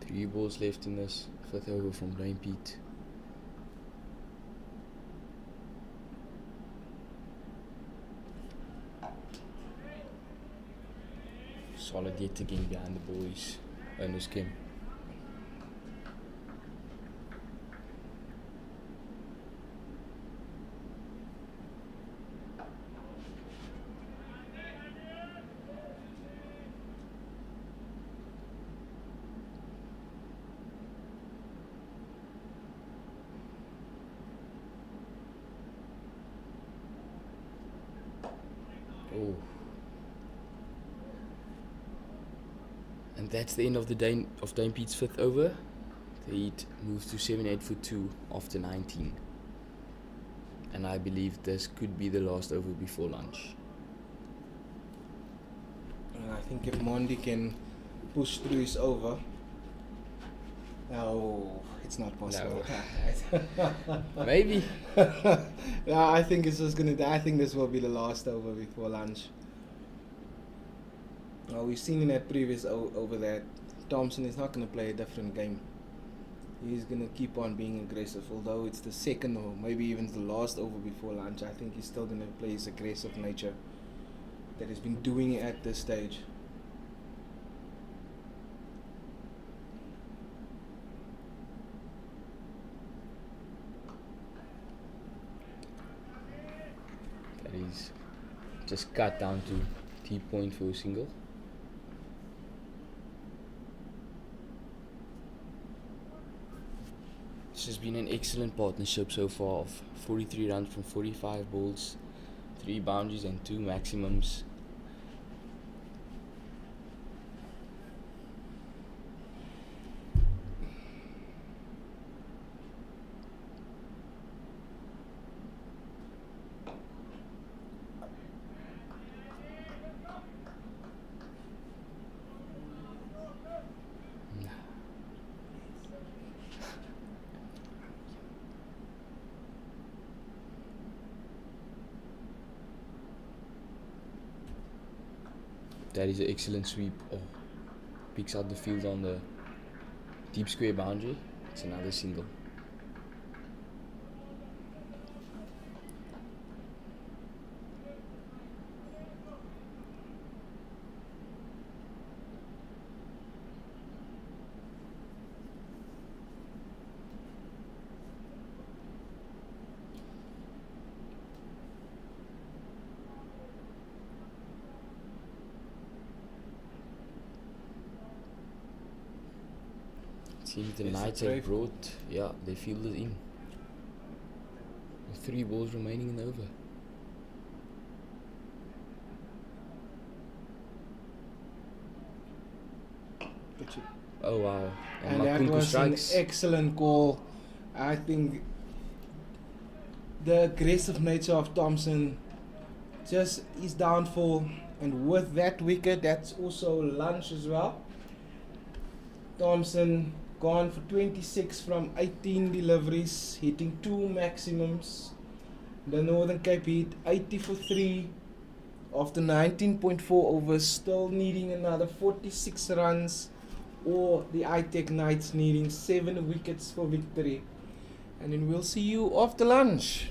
Three balls left in this 5th over from Dane Pete. Solid yet again behind the boys. Owner's Kim. Oh. And that's the end of the Dane Pete's 5th over. The Heat moves to 78 for 2 after 19. And I believe this could be the last over before lunch. I think if Mondi can push through his over. No, it's not possible. Maybe. No, I think it's just gonna. I think this will be the last over before lunch. We've seen in that previous over that Thompson is not gonna play a different game. He's gonna keep on being aggressive. Although it's the second or maybe even the last over before lunch, I think he's still gonna play his aggressive nature that he's been doing at this stage. That is just cut down to T-point for a single. This has been an excellent partnership so far of 43 runs from 45 balls, 3 boundaries and 2 maximums. That is an excellent sweep. Oh, picks out the field on the deep square boundary. It's another single. Seems the Yes, Knights it's have brought, they fielded in. With 3 balls remaining in the over. Good shot. Oh wow. And that Makunku was strikes. an excellent call. I think the aggressive nature of Thompson just his downfall, and with that wicket, that's also lunch as well. Thompson gone for 26 from 18 deliveries, hitting 2 maximums. The Northern Cape hit 80 for 3 after 19.4 overs, still needing another 46 runs, or the ITEC Knights needing 7 wickets for victory. And then we'll see you after lunch.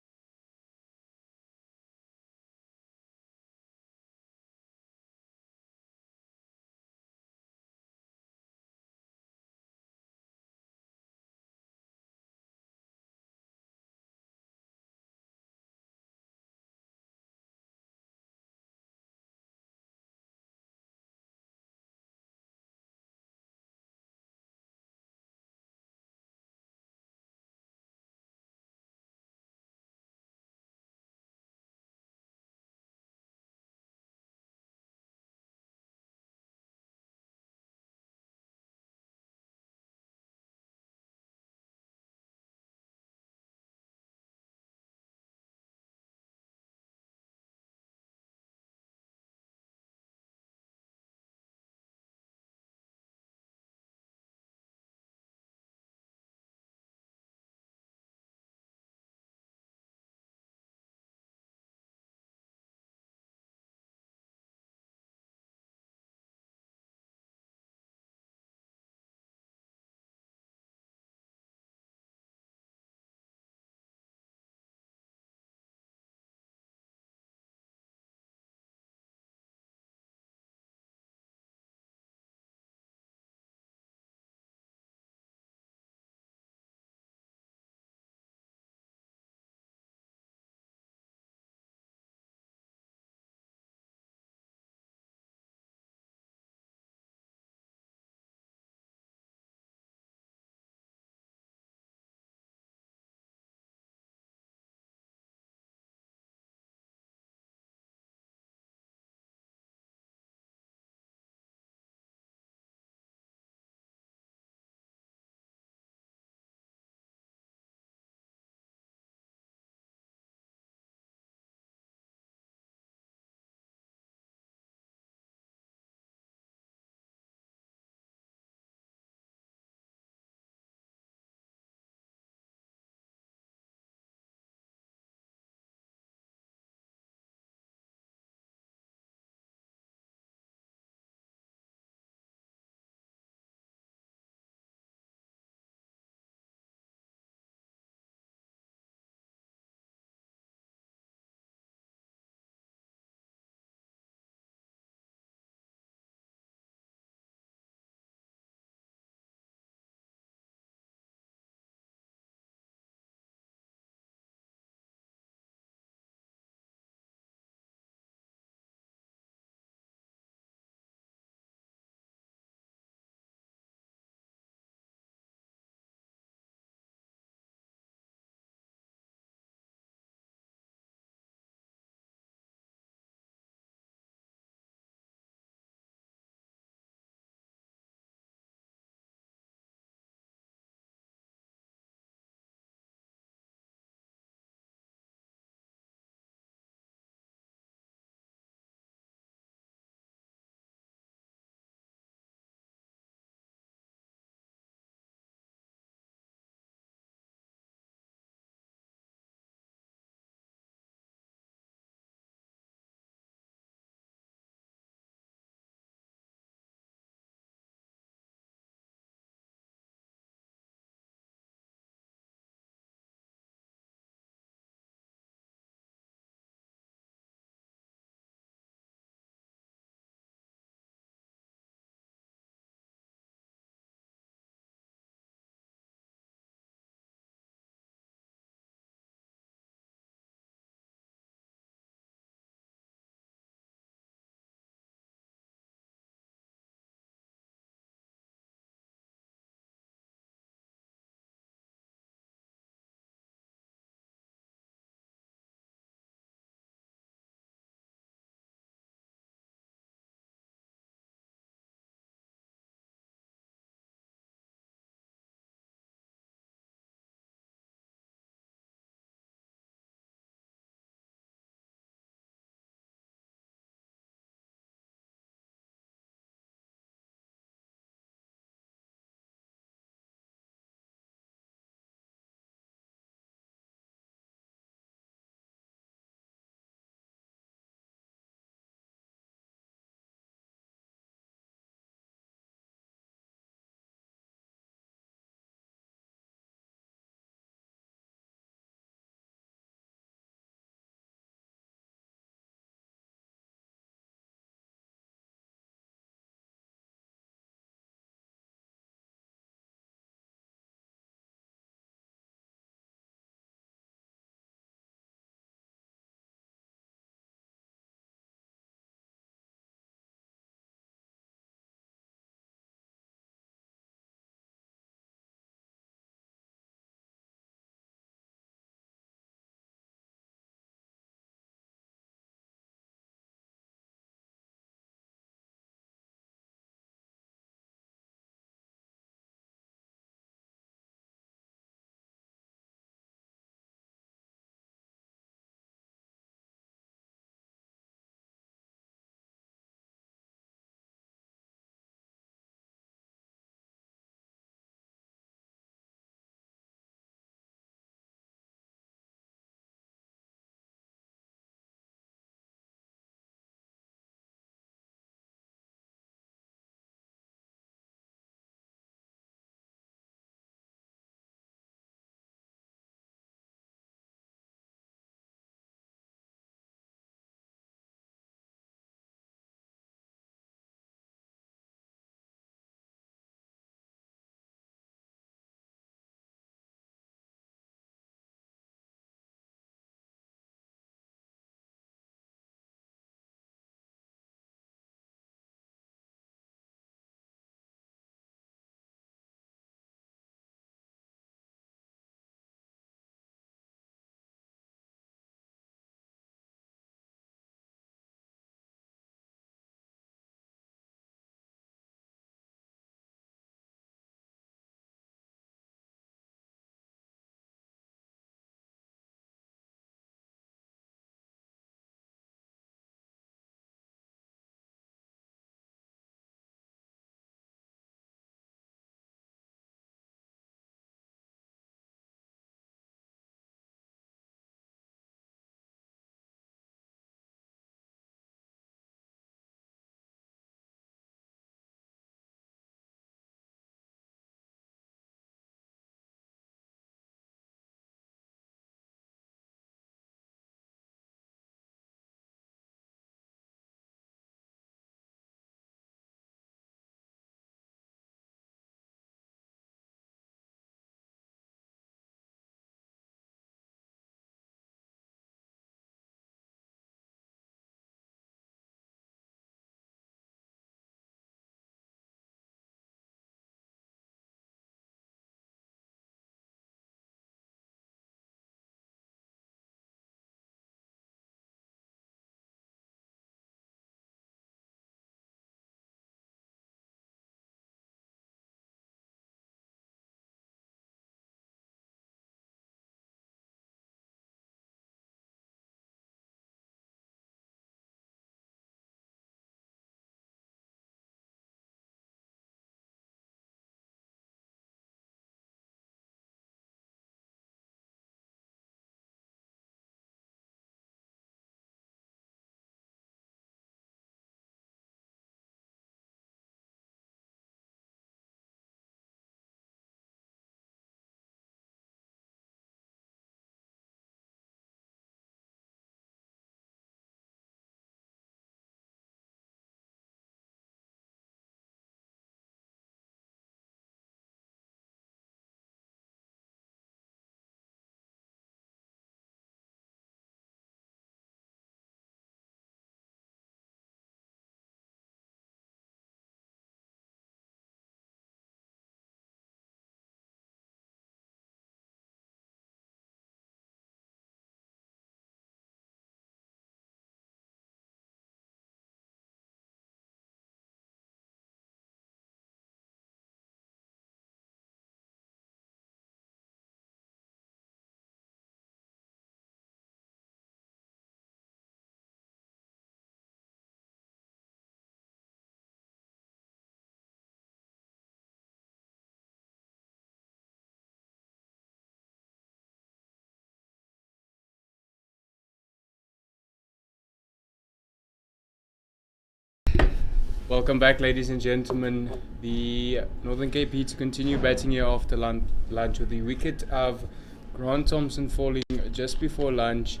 Welcome back, ladies and gentlemen. The Northern Cape Heat continue batting here after lunch with the wicket of Grant Thompson falling just before lunch.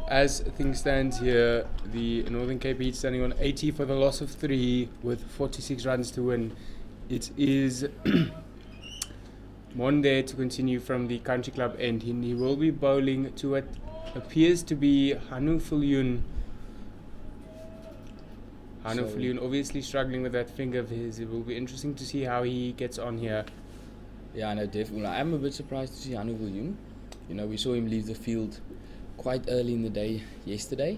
As things stand here, the Northern Cape Heat standing on 80 for the loss of 3 with 46 runs to win. It is Monday to continue from the country club end. He will be bowling to what appears to be Hanu Fulyun. Fulyun obviously struggling with that finger of his. It will be interesting to see how he gets on here. Yeah, no, definitely. I'm a bit surprised to see Hanu Viljoen. You know, we saw him leave the field quite early in the day yesterday,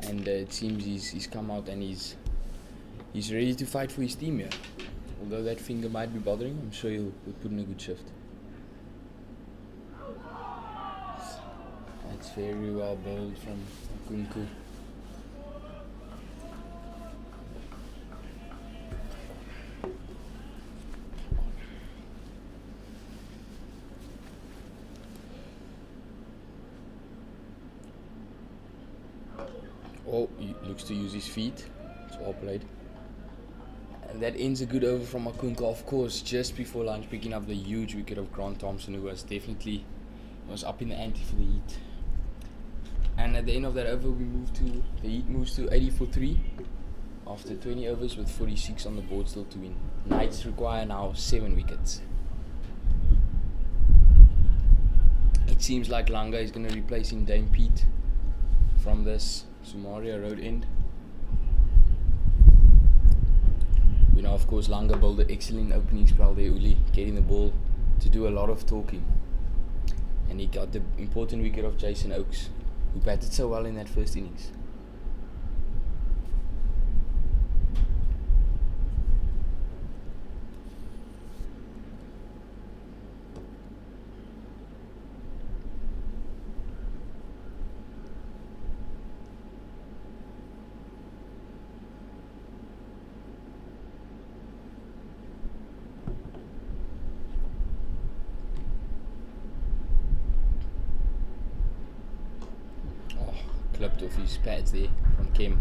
and it seems he's come out and he's ready to fight for his team here. Although that finger might be bothering, I'm sure he'll put in a good shift. That's very well bowled from Kunku. Oh, he looks to use his feet. It's well played. And that ends a good over from Makunka, of course, just before lunch, picking up the huge wicket of Grant Thompson, who was up in the ante for the Heat. And at the end of that over, the Heat moves to 80 for 3 after 20 overs with 46 on the board still to win. Knights require now 7 wickets. It seems like Langa is going to be replacing Dame Pete from this Samaria Road end. We know, of course, Langa bowled an excellent opening spell there, Uli, getting the ball to do a lot of talking. And he got the important wicket of Jason Oakes, who batted so well in that first innings. Clipped off his pads there from Kim.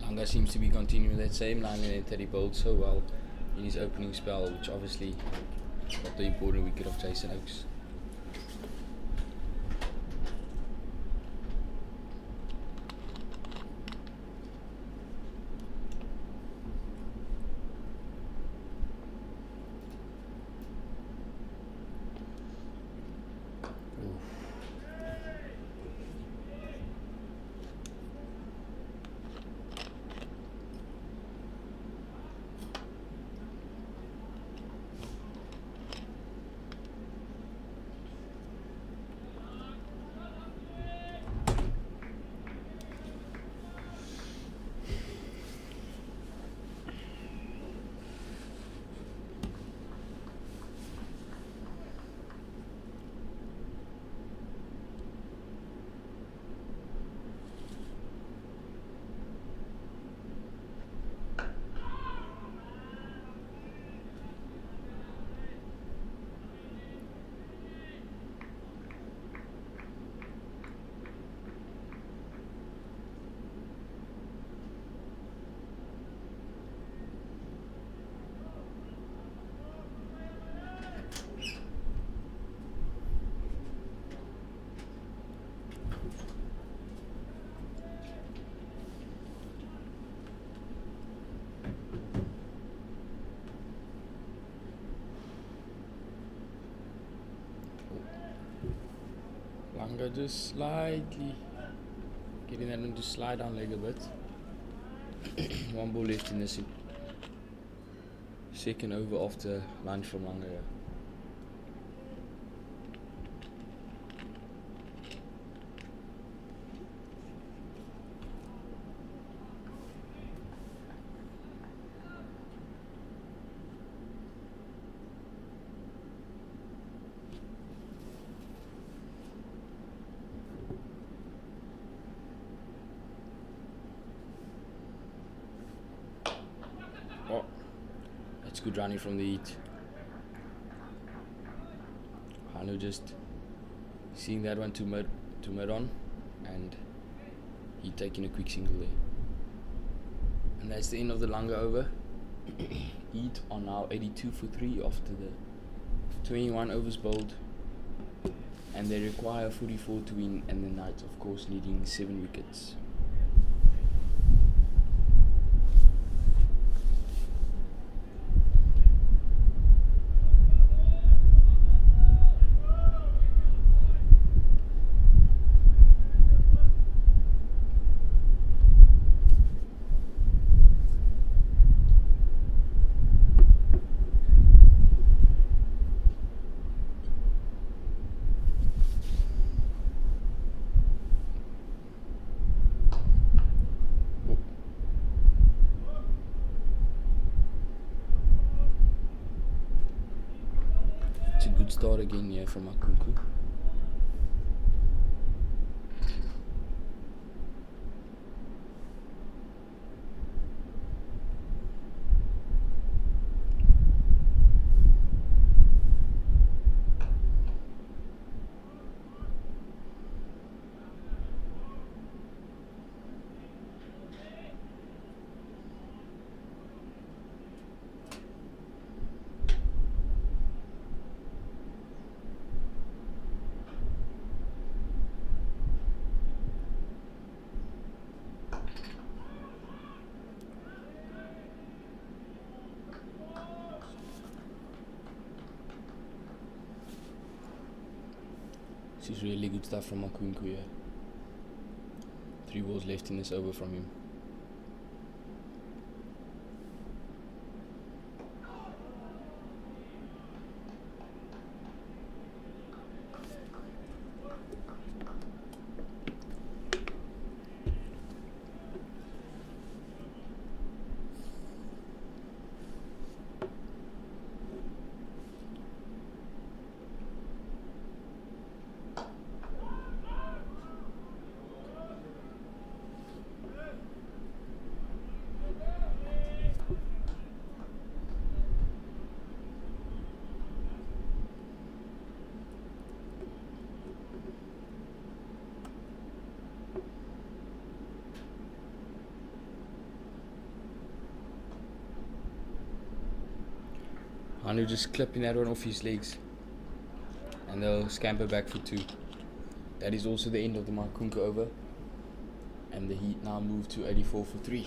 Langa seems to be continuing that same line that he bowled so well in his opening spell, which obviously got the important wicket of Jason Oakes. Langa just slightly getting that one to slide down leg a bit. One ball left in the second over after lunch from Langa. Oh, that's good running from the heat. Hanu just seeing that one to mid on, and he taking a quick single there. And that's the end of the Langa over. Heat are now 82 for 3 after the 21 overs bowled, and they require 44 to win, and the Knights of course needing 7 wickets. Good start again here from Makunku. This is really good stuff from Makunku here. 3 balls left in this over from him. Hanu just clipping that one off his legs, and they'll scamper back for 2. That is also the end of the Makunku over, and the Heat now move to 84 for 3.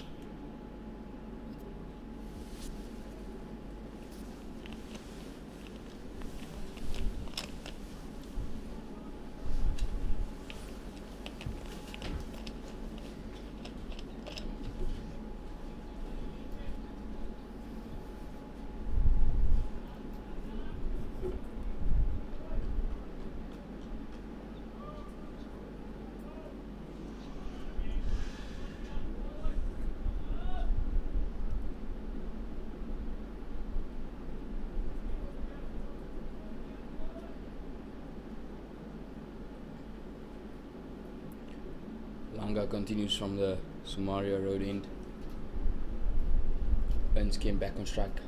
Langa continues from the Sumaria road end. Burns came back on strike.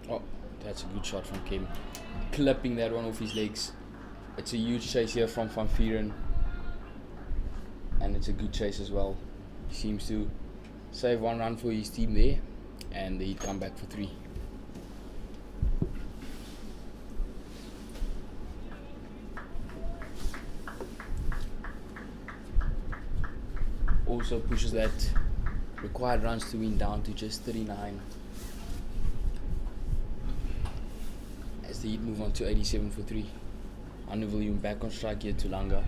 Oh, that's a good shot from Kim. Clipping that one off his legs. It's a huge chase here from Van Vieren. And it's a good chase as well. He seems to save 1 run for his team there. And he'd come back for 3. Also pushes that required runs to win down to just 39. As the Heat move on to 87 for 3. Anu William back on strike here to Langa.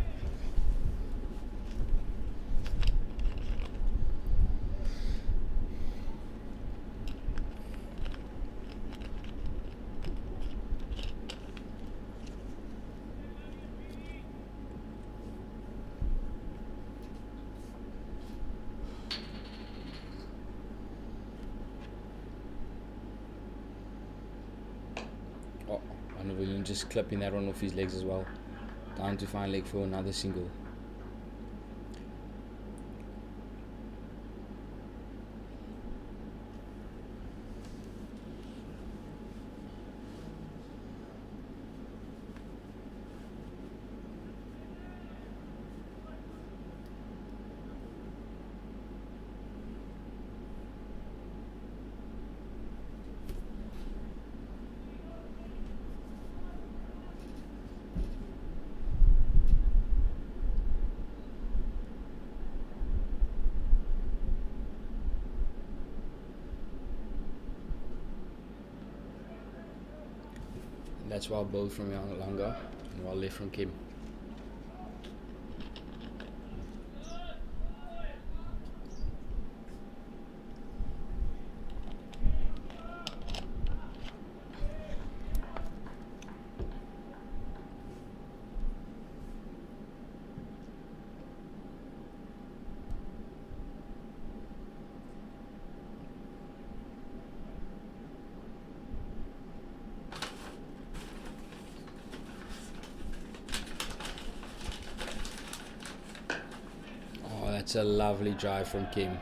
Oh, Anu William just clipping that one off his legs as well. Down to fine leg for another single. That's well bowled from Langa and well left from Kim. That's a lovely drive from Kim.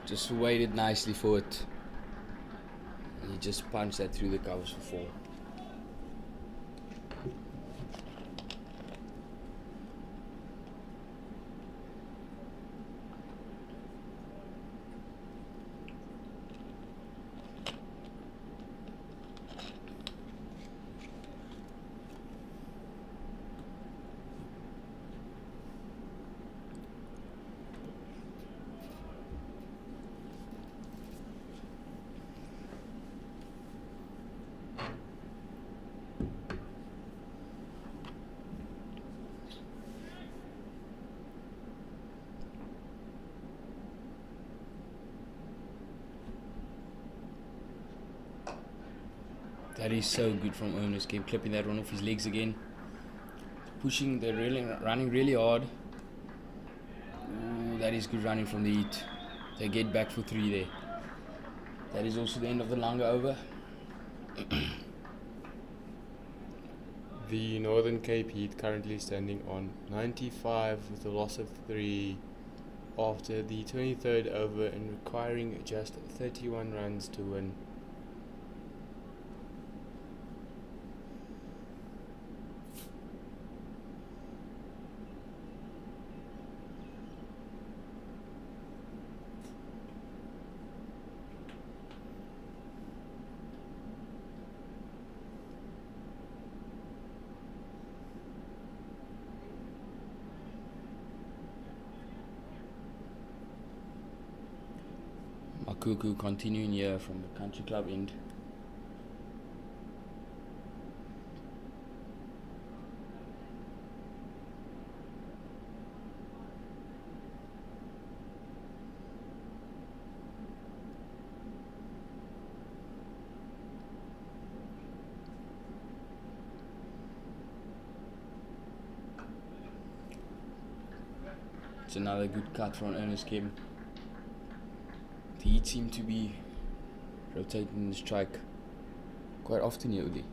Just waited nicely for it. And he just punched that through the covers for 4. That is so good from Ernest Kim, clipping that one off his legs again. Pushing, they're really running really hard. Ooh, that is good running from the Heat. They get back for 3 there. That is also the end of the Langa over. The Northern Cape Heat currently standing on 95 with a loss of 3 after the 23rd over and requiring just 31 runs to win. Makuku continuing here from the country club end. It's another good cut from Ernest Kim. The Heat seem to be rotating the strike quite often here, Udi.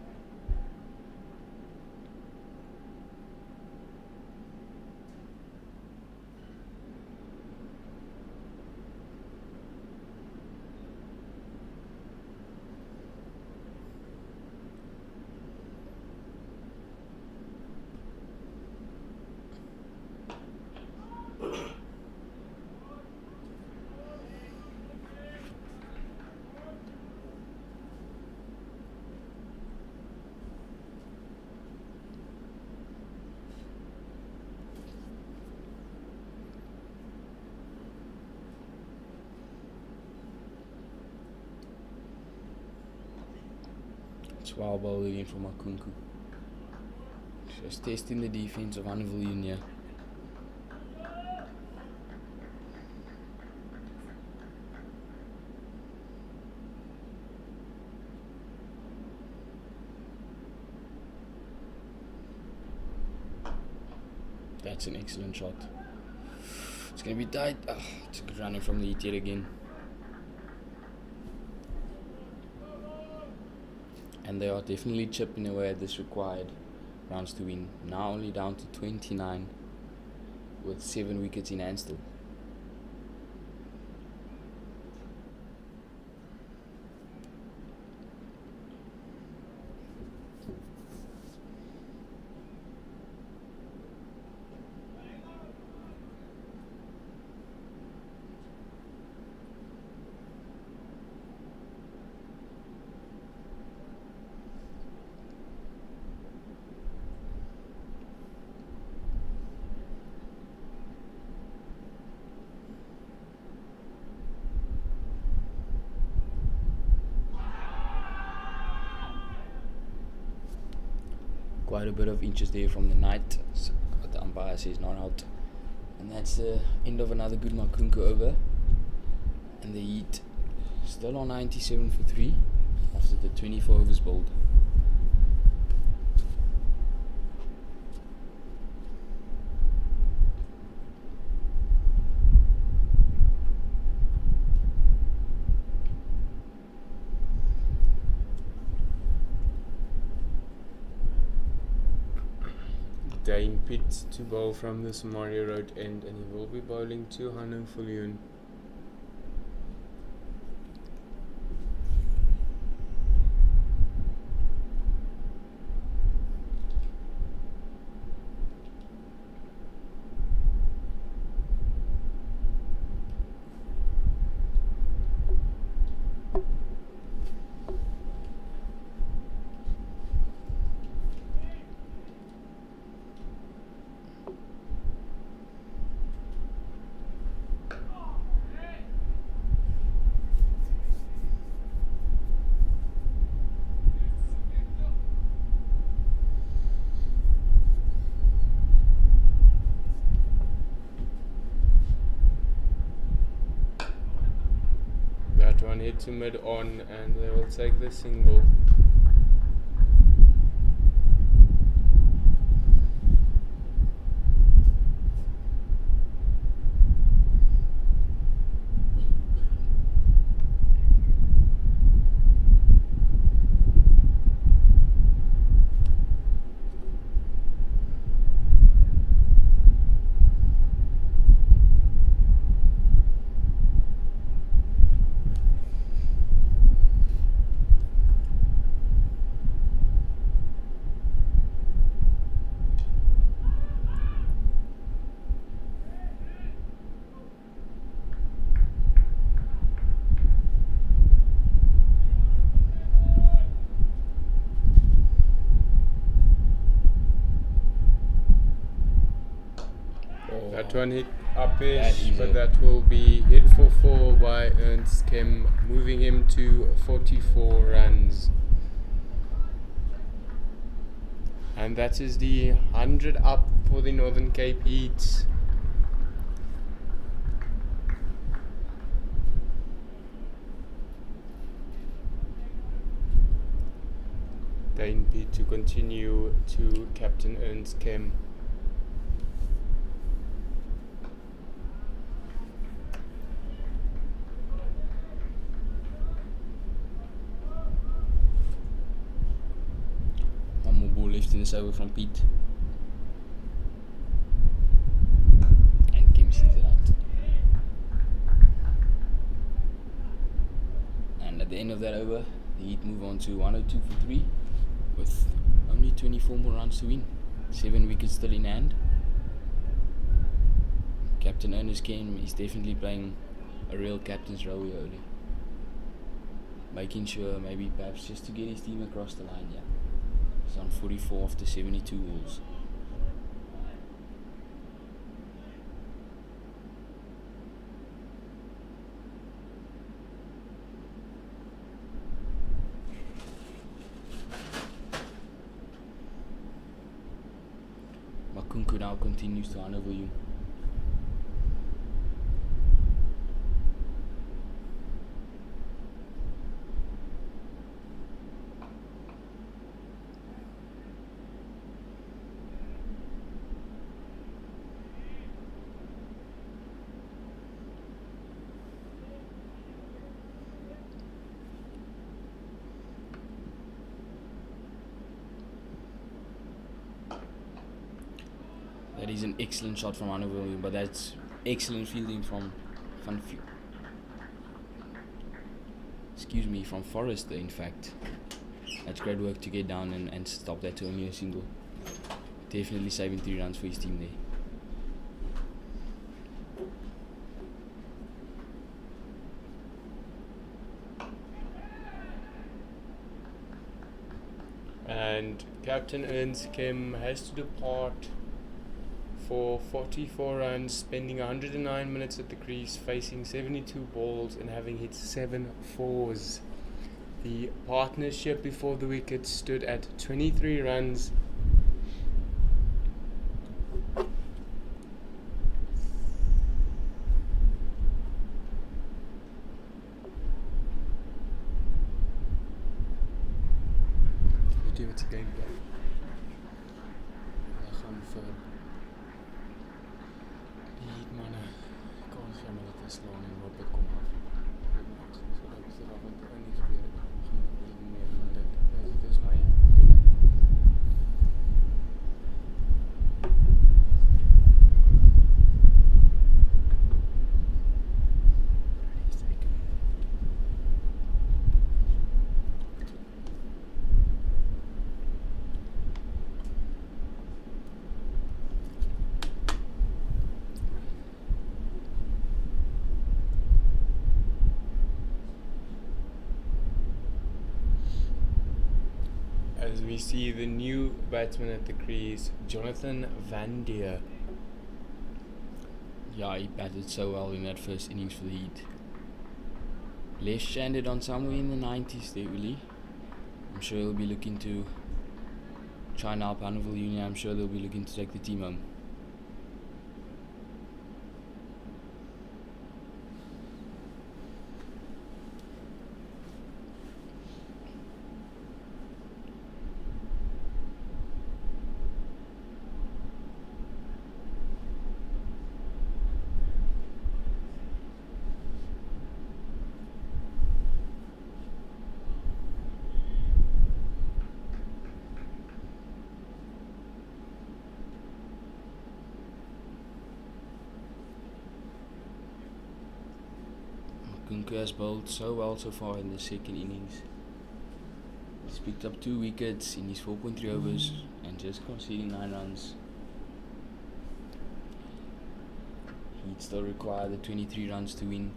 It's wild ball again for Makunku. Just testing the defense of Anneville here. That's an excellent shot. It's going to be tight. It's good running from the ITEC again. And they are definitely chipping away at this required rounds to win. Now only down to 29 with 7 wickets in hand still. Quite a bit of inches there from the night, so the umpire says not out, and that's the end of another good Makunku over. And the Heat still on 97 for 3 after the 24 overs bowled. Dane Pitt to bowl from the Samaria Road end, and he will be bowling to Hanu Fulyun. That one hit to mid on, and they will take the single. That one hit upish, but that will be hit for 4 by Ernst Kemp, moving him to 44 runs. And that is the 100 up for the Northern Cape Heat. Dane Pitt to continue to Captain Ernst Kemp. Left in this over from Pete, and Kim sees it out. And at the end of that over, the Heat move on to 102 for 3 with only 24 more runs to win. 7 wickets still in hand. Captain Ernest Kemp is definitely playing a real captain's role here early, making sure maybe perhaps just to get his team across the line. Yeah. He's on 44 after 72 balls. Makunku now continues to honour you. That is an excellent shot from Honourable, but that's excellent fielding from from Forrester, in fact. That's great work to get down and stop that to only a single. Definitely saving 3 runs for his team there. And Captain Ernst Kim has to depart for 44 runs, spending 109 minutes at the crease, facing 72 balls and having hit 7 fours. The partnership before the wicket stood at 23 runs. Do it again. Gaan vir die manne kans gee om hulle te slaan en hoop dit kom af. So dat is daar wat er nie gebeur het. Gaan meer van dit is my as we see the new batsman at the crease, Jonathan Van Deer. Yeah, he batted so well in that first innings for the Heat. Left-handed on somewhere in the 90s there, really. I'm sure he'll be looking to try and help Hannibal Union. I'm sure they'll be looking to take the team home. Kunku has bowled so well so far in the second innings. He's picked up 2 wickets in his 4.3 overs and just conceding 9 runs. He'd still require the 23 runs to win,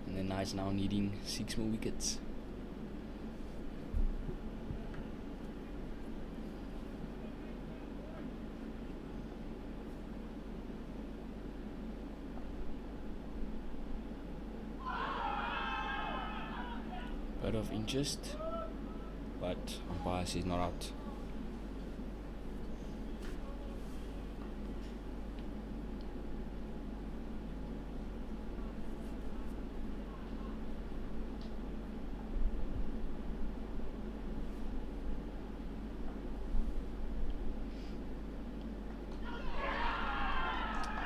and the Knights now needing 6 more wickets. Bit of interest, but umpire says not out.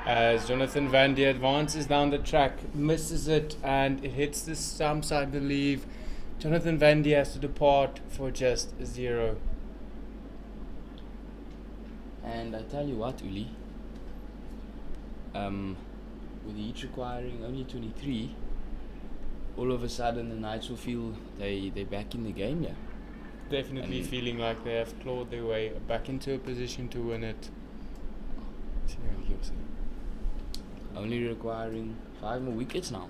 As Jonathan Van Deer advances down the track, misses it, and it hits the stumps, I believe. Jonathan Van Deer has to depart for just 0. And I tell you what, Uli, with the Heat requiring only 23, all of a sudden the Knights will feel they're back in the game, yeah. Definitely feeling like they have clawed their way back into a position to win it. Only requiring 5 more wickets now.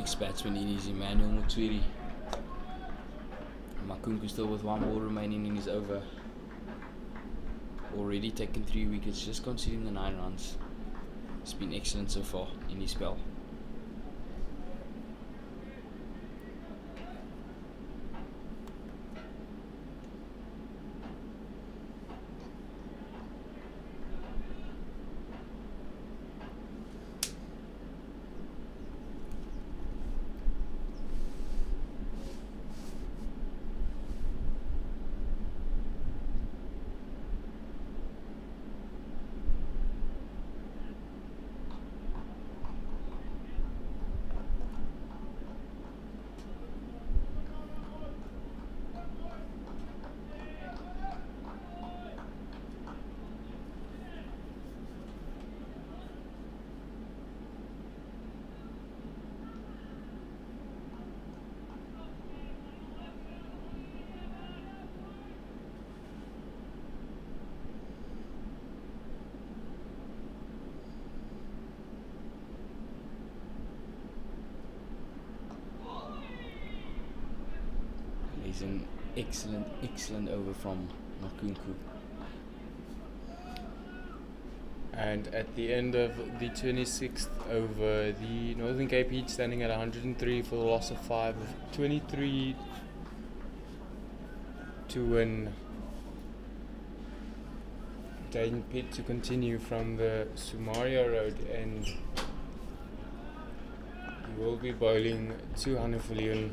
Next batsman in is Emmanuel Motswiri. Makunku still with one ball remaining in his over. Already taken 3 wickets, just conceding the 9 runs. It's been excellent so far in his spell. It's an excellent over from Makunku. And at the end of the 26th over, the Northern Cape Heat standing at 103 for the loss of 5, with 23 to win. Dane Pitt to continue from the Sumaria Road end. He will be bowling to Hanifilian.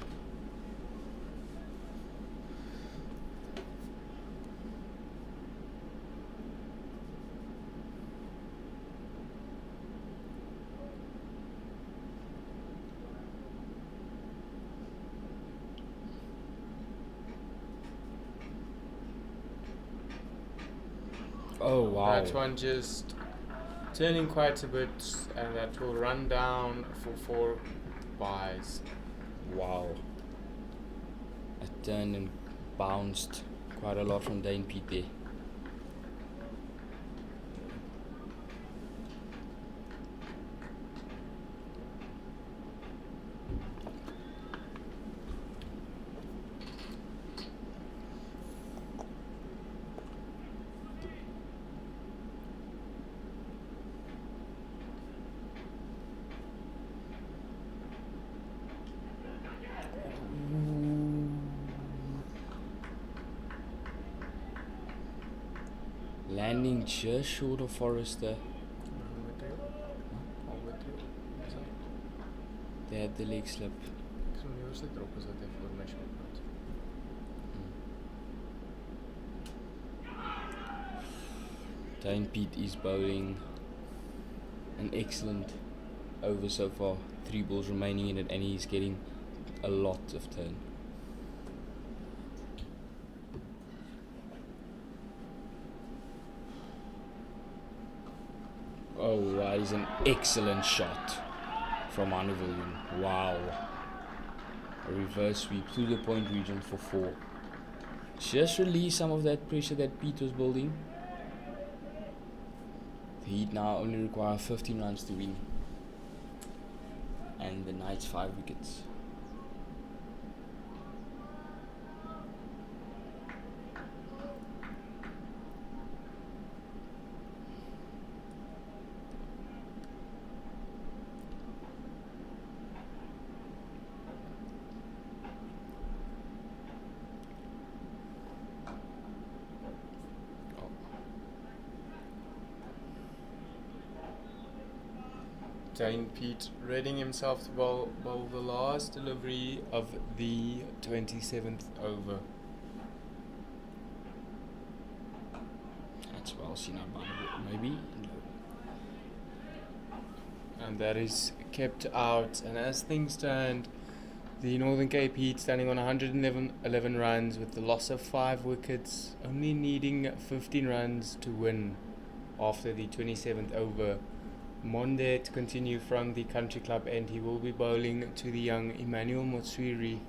Oh wow. That one just turning quite a bit, and that will run down for 4 byes. Wow. It turned and bounced quite a lot from Dane Pitt there. Landing just short of Forrester. They had the leg slip. Dane Pitt is bowling an excellent over so far. 3 balls remaining in it, and he's getting a lot of turn. Oh, that is an excellent shot from Hanifilian. Wow. A reverse sweep through the point region for 4. Just release some of that pressure that Pete was building. The Heat now only require 15 runs to win. And the Knights 5 wickets. Dane Pitt readying himself to bowl the last delivery of the 27th over. That's well seen out by maybe. And that is kept out. And as things stand, the Northern Cape Heat standing on 111 runs with the loss of 5 wickets, only needing 15 runs to win after the 27th over. Monde to continue from the Country Club end. He will be bowling to the young Emmanuel Motswiri.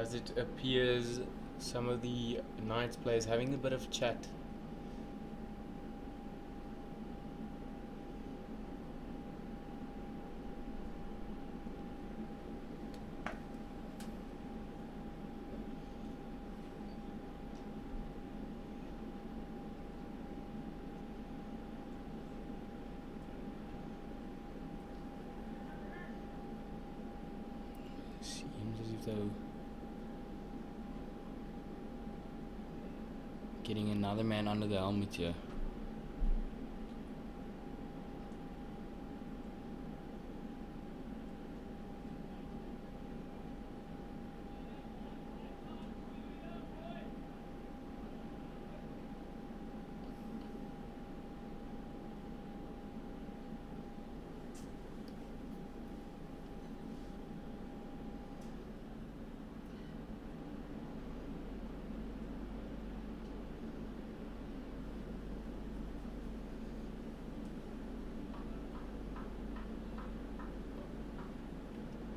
as it appears some of the Knights players having a bit of chat. Seems as if though getting another man under the helmet here.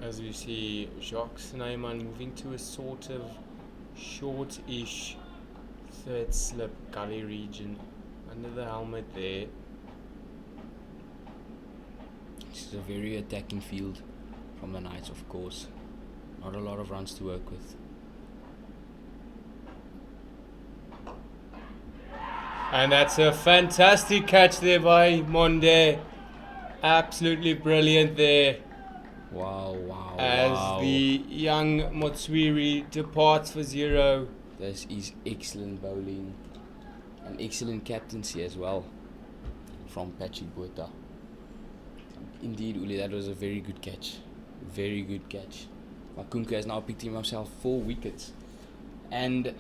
As we see Jacques Snyman moving to a sort of short-ish third slip gully region under the helmet there. This is a very attacking field from the Knights, of course. Not a lot of runs to work with. And that's a fantastic catch there by Monde. Absolutely brilliant there. Wow, wow, As wow. the young Motswiri departs for 0. This is excellent bowling. And excellent captaincy as well from Patrick Botha. Indeed, Uli, that was a very good catch. Very good catch. Makunku has now picked himself 4 wickets. And it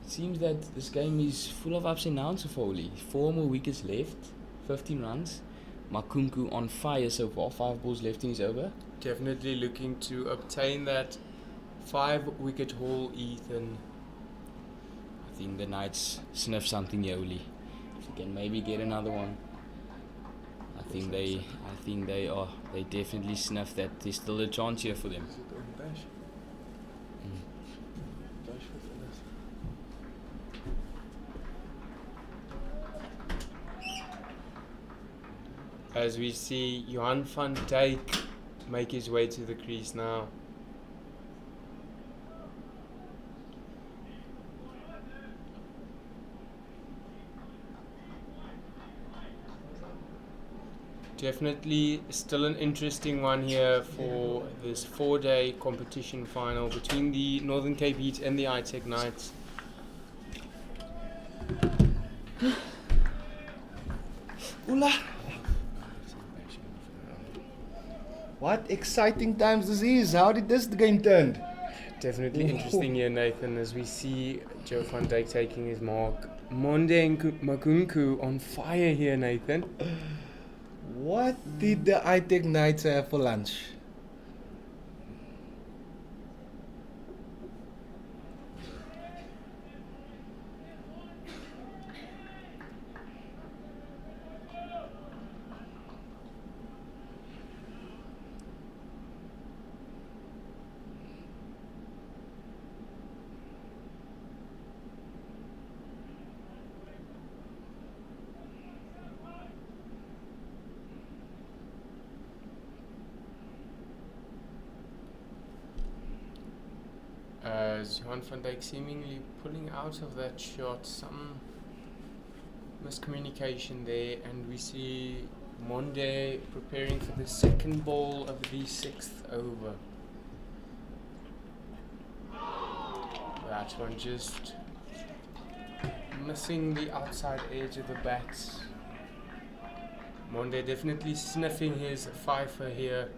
seems that this game is full of ups and downs for Uli. 4 more wickets left, 15 runs. Makunku on fire so far, 5 balls left in his over. Definitely looking to obtain that 5 wicket haul, Ethan. I think the Knights sniff something here, Uli. If you can maybe get another one. I think they definitely sniff that there's still a chance here for them. As we see Johan van Dijk make his way to the crease now. Definitely still an interesting one here for this 4-day competition final between the Northern Cape Heat and the ITEC Knights. Ula! What exciting times this is. How did this game turn? Definitely interesting here, Nathan, as we see Joe van Dijk taking his mark. Monde and Makunku on fire here, Nathan. What did the ITEC Knights have for lunch? As Johan van Dijk seemingly pulling out of that shot, some miscommunication there, and we see Monde preparing for the second ball of the 6th over. That one just missing the outside edge of the bat. Monde definitely sniffing his fifer here.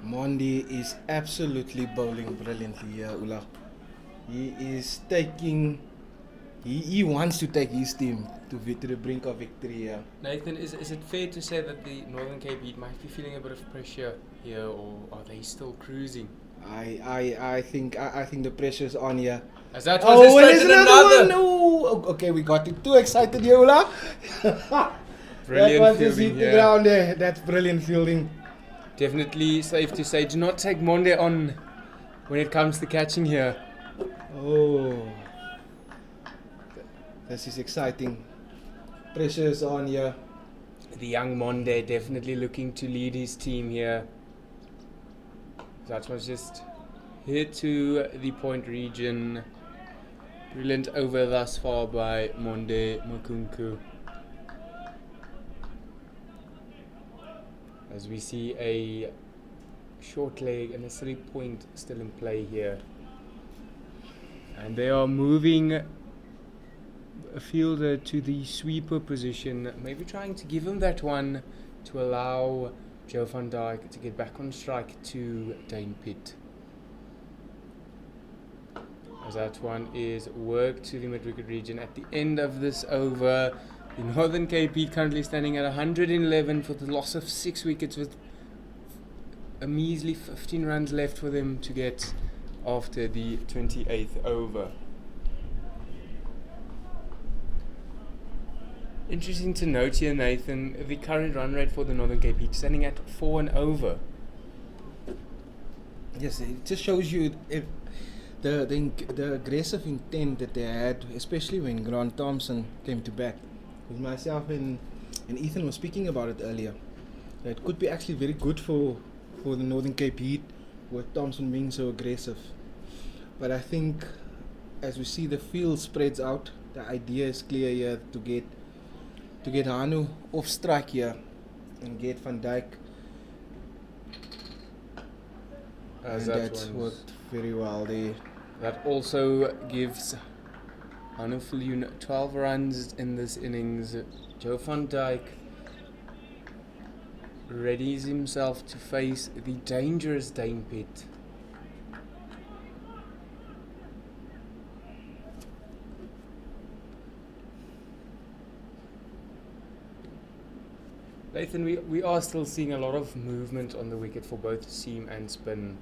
Monde is absolutely bowling brilliantly here, Ula. He is taking... He wants to take his team to the brink of victory here. Nathan, is it fair to say that the Northern Cape Heat might be feeling a bit of pressure here, or are they still cruising? I think the pressure's on here. As that was and there's another. one! Okay, we got too excited, Yola. Brilliant that one just fielding hit the here. ground there. That's brilliant fielding. Definitely safe to say, do not take Monde on when it comes to catching here. Oh, this is exciting. Pressure is on here. The young Monde definitely looking to lead his team here. That was just here to the point region. Brilliant over thus far by Monde Makunku. As we see a short leg and a 3-point still in play here. And they are moving a fielder to the sweeper position, maybe trying to give him that one to allow Joe van Dijk to get back on strike to Dane Pitt. As that one is worked to the mid-wicket region at the end of this over. The Northern KP currently standing at 111 for the loss of 6 wickets with a measly 15 runs left for them to get after the 28th over. Interesting to note here, Nathan, the current run rate for the Northern KP standing at 4 and over. Yes, it just shows you the aggressive intent that they had, especially when Grant Thompson came to bat. Because myself and Ethan were speaking about it earlier. It could be actually very good for the Northern Cape Heat with Thompson being so aggressive. But I think as we see the field spreads out, the idea is clear here to get Hanu off strike here and get Van Dijk. As And that that's one's- worked very well there. That also gives Hanu Viljoen 12 runs in this innings. Joe van Dijk readies himself to face the dangerous Dane Pitt. Nathan, we are still seeing a lot of movement on the wicket for both seam and spin.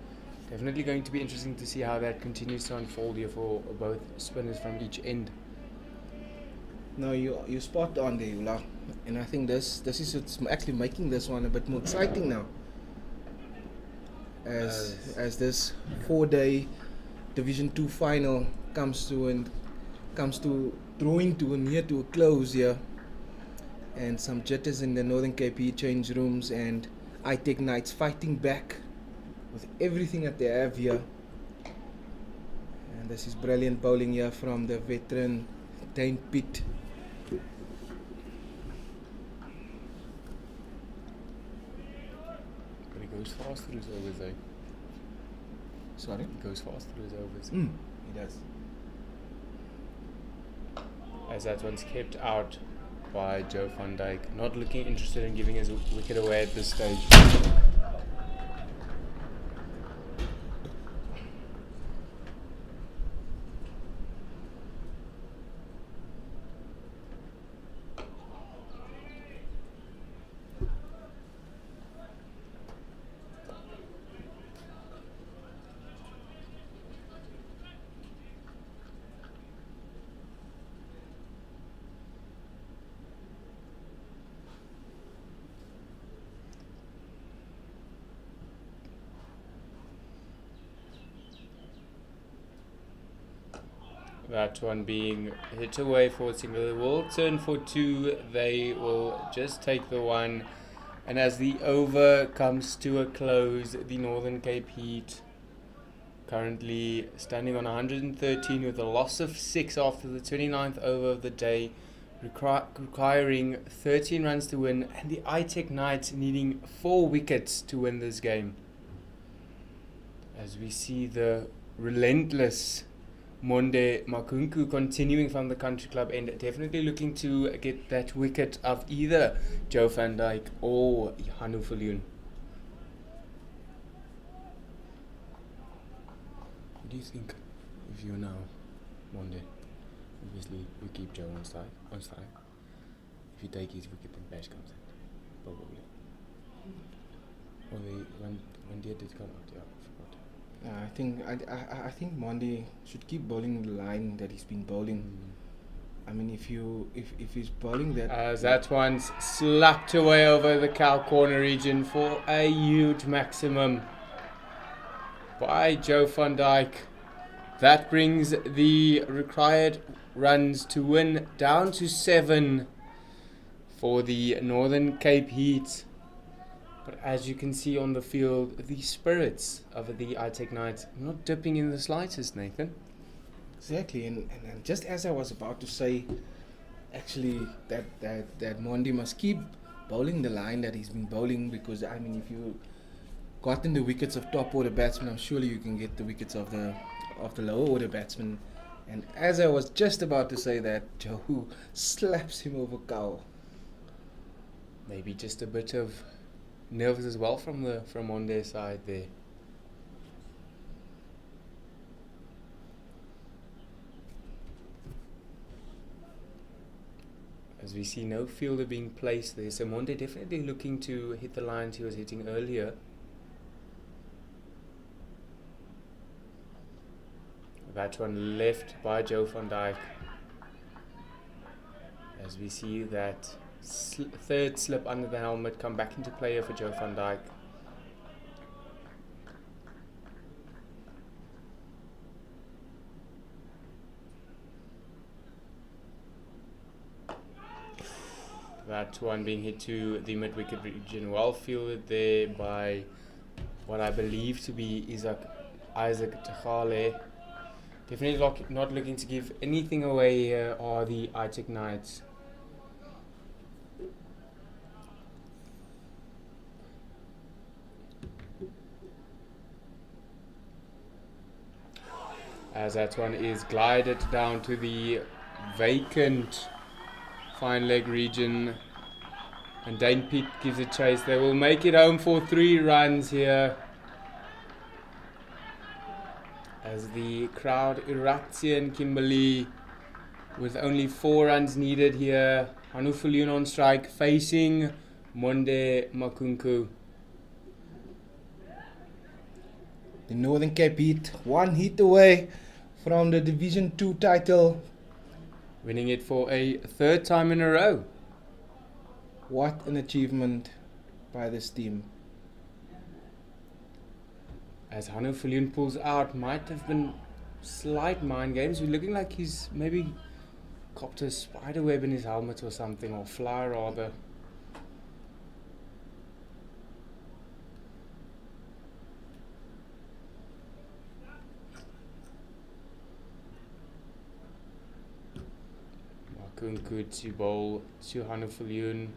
Definitely going to be interesting to see how that continues to unfold here for both spinners from each end. No, you spot on there, Yula. And I think this is what's actually making this one a bit more exciting now. As this 4-day Division 2 final comes to drawing to near to a close here. And some jitters in the Northern KP change rooms, and ITEC Knights fighting back with everything that they have here. And this is brilliant bowling here from the veteran Dane Pitt. But he goes fast through his overs, eh? Sorry? He goes fast through his overs. He does. As that one's kept out by Joe van Dijk, not looking interested in giving his wicket away at this stage. That one being hit away for a single. They will turn for 2. They will just take the 1. And as the over comes to a close, the Northern Cape Heat currently standing on 113 with a loss of 6 after the 29th over of the day, requiring 13 runs to win, and the ITEC Knights needing 4 wickets to win this game. As we see the relentless Monde Makunku continuing from the country club end, definitely looking to get that wicket of either Joe van Dijk or Hanu Viljoen. What do you think if you're now Monde? Obviously we keep Joe on strike. If you take his wicket, then Bash comes in. Probably. Or when did it come out? Yeah, I forgot. I think Monde should keep bowling the line that he's been bowling. I mean, if he's bowling that, As that one's slapped away over the cow corner region for a huge maximum by Joe van Dijk. That brings the required runs to win down to 7 for the Northern Cape Heat. But as you can see on the field, the spirits of the ITEC Knights not dipping in the slightest, Nathan. exactly, and just as I was about to say, actually that Mondi must keep bowling the line that he's been bowling, because I mean, if you gotten the wickets of top order batsmen, I'm sure you can get the wickets of the lower order batsmen. And as I was just about to say that, Joe slaps him over cow. Maybe just a bit of nerves as well from on their side there. As we see no fielder being placed there, so Monde definitely looking to hit the lines he was hitting earlier. That one left by Joe van Dijk. As we see that third slip under the helmet come back into play for Joe van Dijk. That one being hit to the mid-wicket region, well fielded there by what I believe to be Isaac Tegale. Definitely not looking to give anything away here are the ITEC Knights. As that one is glided down to the vacant fine leg region, and Dane Pete gives a chase. They will make it home for 3 runs here, as the crowd erupts here in Kimberley with only 4 runs needed here. Hanu Viljoen on strike facing Monde Makunku. The Northern Cape Heat 1 hit away from the Division 2 title, winning it for a 3rd time in a row. What an achievement by this team. As Hanu Viljoen pulls out, might have been slight mind games. We're looking like he's maybe copped a spider web in his helmet or something, or fly rather. Makunku to bowl to Hanu Viljoen.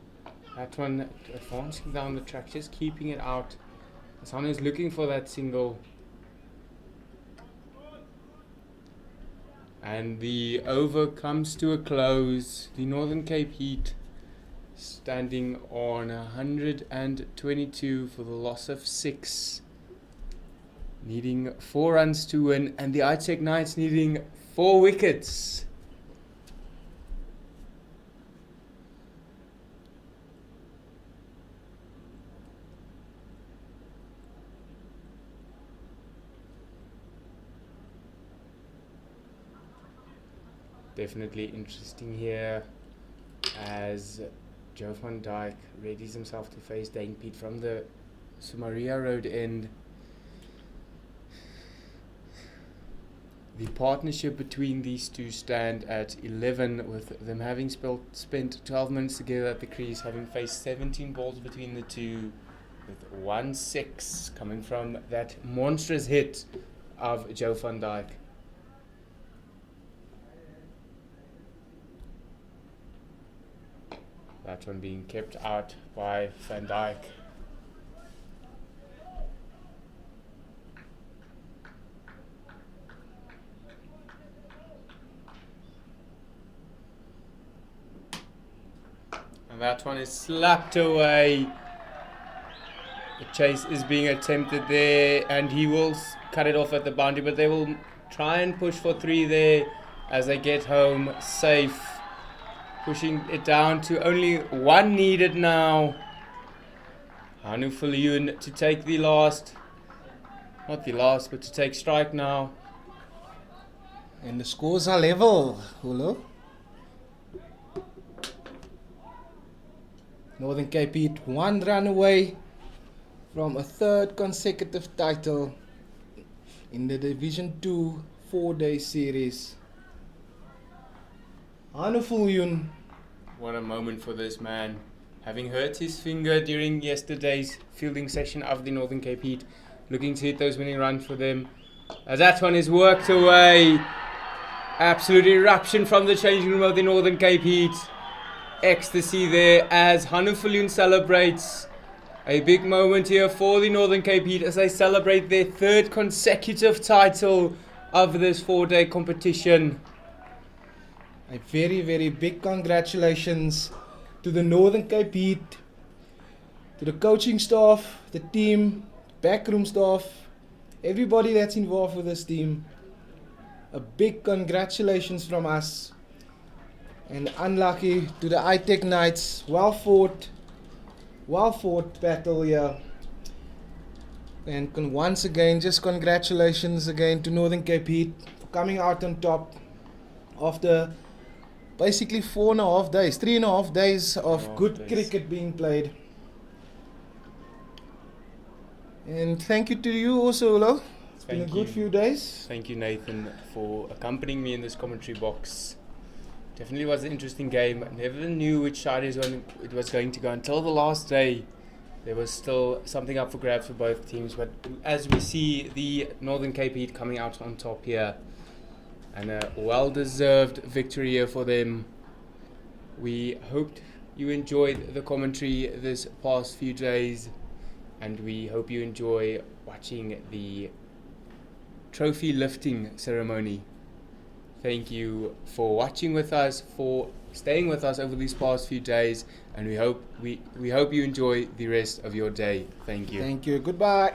That one advancing down the track, just keeping it out. Hanu is looking for that single. And the over comes to a close. The Northern Cape Heat standing on 122 for the loss of 6. Needing 4 runs to win, and the ITEC Knights needing 4 wickets. Definitely interesting here as Joe van Dijk readies himself to face Dane Pete from the Sumaria Road end. The partnership between these two stand at 11, with them having spent 12 minutes together at the crease, having faced 17 balls between the two, with 1 6 coming from that monstrous hit of Joe van Dijk. That one being kept out by Van Dijk. And that one is slapped away. The chase is being attempted there, and he will cut it off at the boundary, but they will try and push for 3 there as they get home safe. Pushing it down to only 1 needed now. Hanu Viljoen to take the last, not the last, but to take strike now. And the scores are level, Hulo. Northern Cape Heat 1 run away from a third consecutive title in the Division 2 4-day series. Hanufuljoen. What a moment for this man. Having hurt his finger during yesterday's fielding session of the Northern Cape Heat, looking to hit those winning runs for them. As that one is worked away. Absolute eruption from the changing room of the Northern Cape Heat. Ecstasy there as Hanufuljoen celebrates. A big moment here for the Northern Cape Heat as they celebrate their third consecutive title of this 4-day competition. A very, very big congratulations to the Northern Cape Heat, to the coaching staff, the team, backroom staff, everybody that's involved with this team. A big congratulations from us. And unlucky to the ITEC Knights. Well fought battle here. And once again, just congratulations again to Northern Cape Heat for coming out on top after basically 3.5 days of good cricket being played. And thank you to you also, Ulo. It's been a good few days. Thank you, Nathan, for accompanying me in this commentary box. Definitely was an interesting game. I never knew which side it was going to go until the last day. There was still something up for grabs for both teams, but as we see the Northern Cape Heat coming out on top here, and a well-deserved victory here for them. We hoped you enjoyed the commentary this past few days, and we hope you enjoy watching the trophy lifting ceremony. Thank you for watching with us, for staying with us over these past few days, and we hope you enjoy the rest of your day. Thank you. Thank you. Goodbye.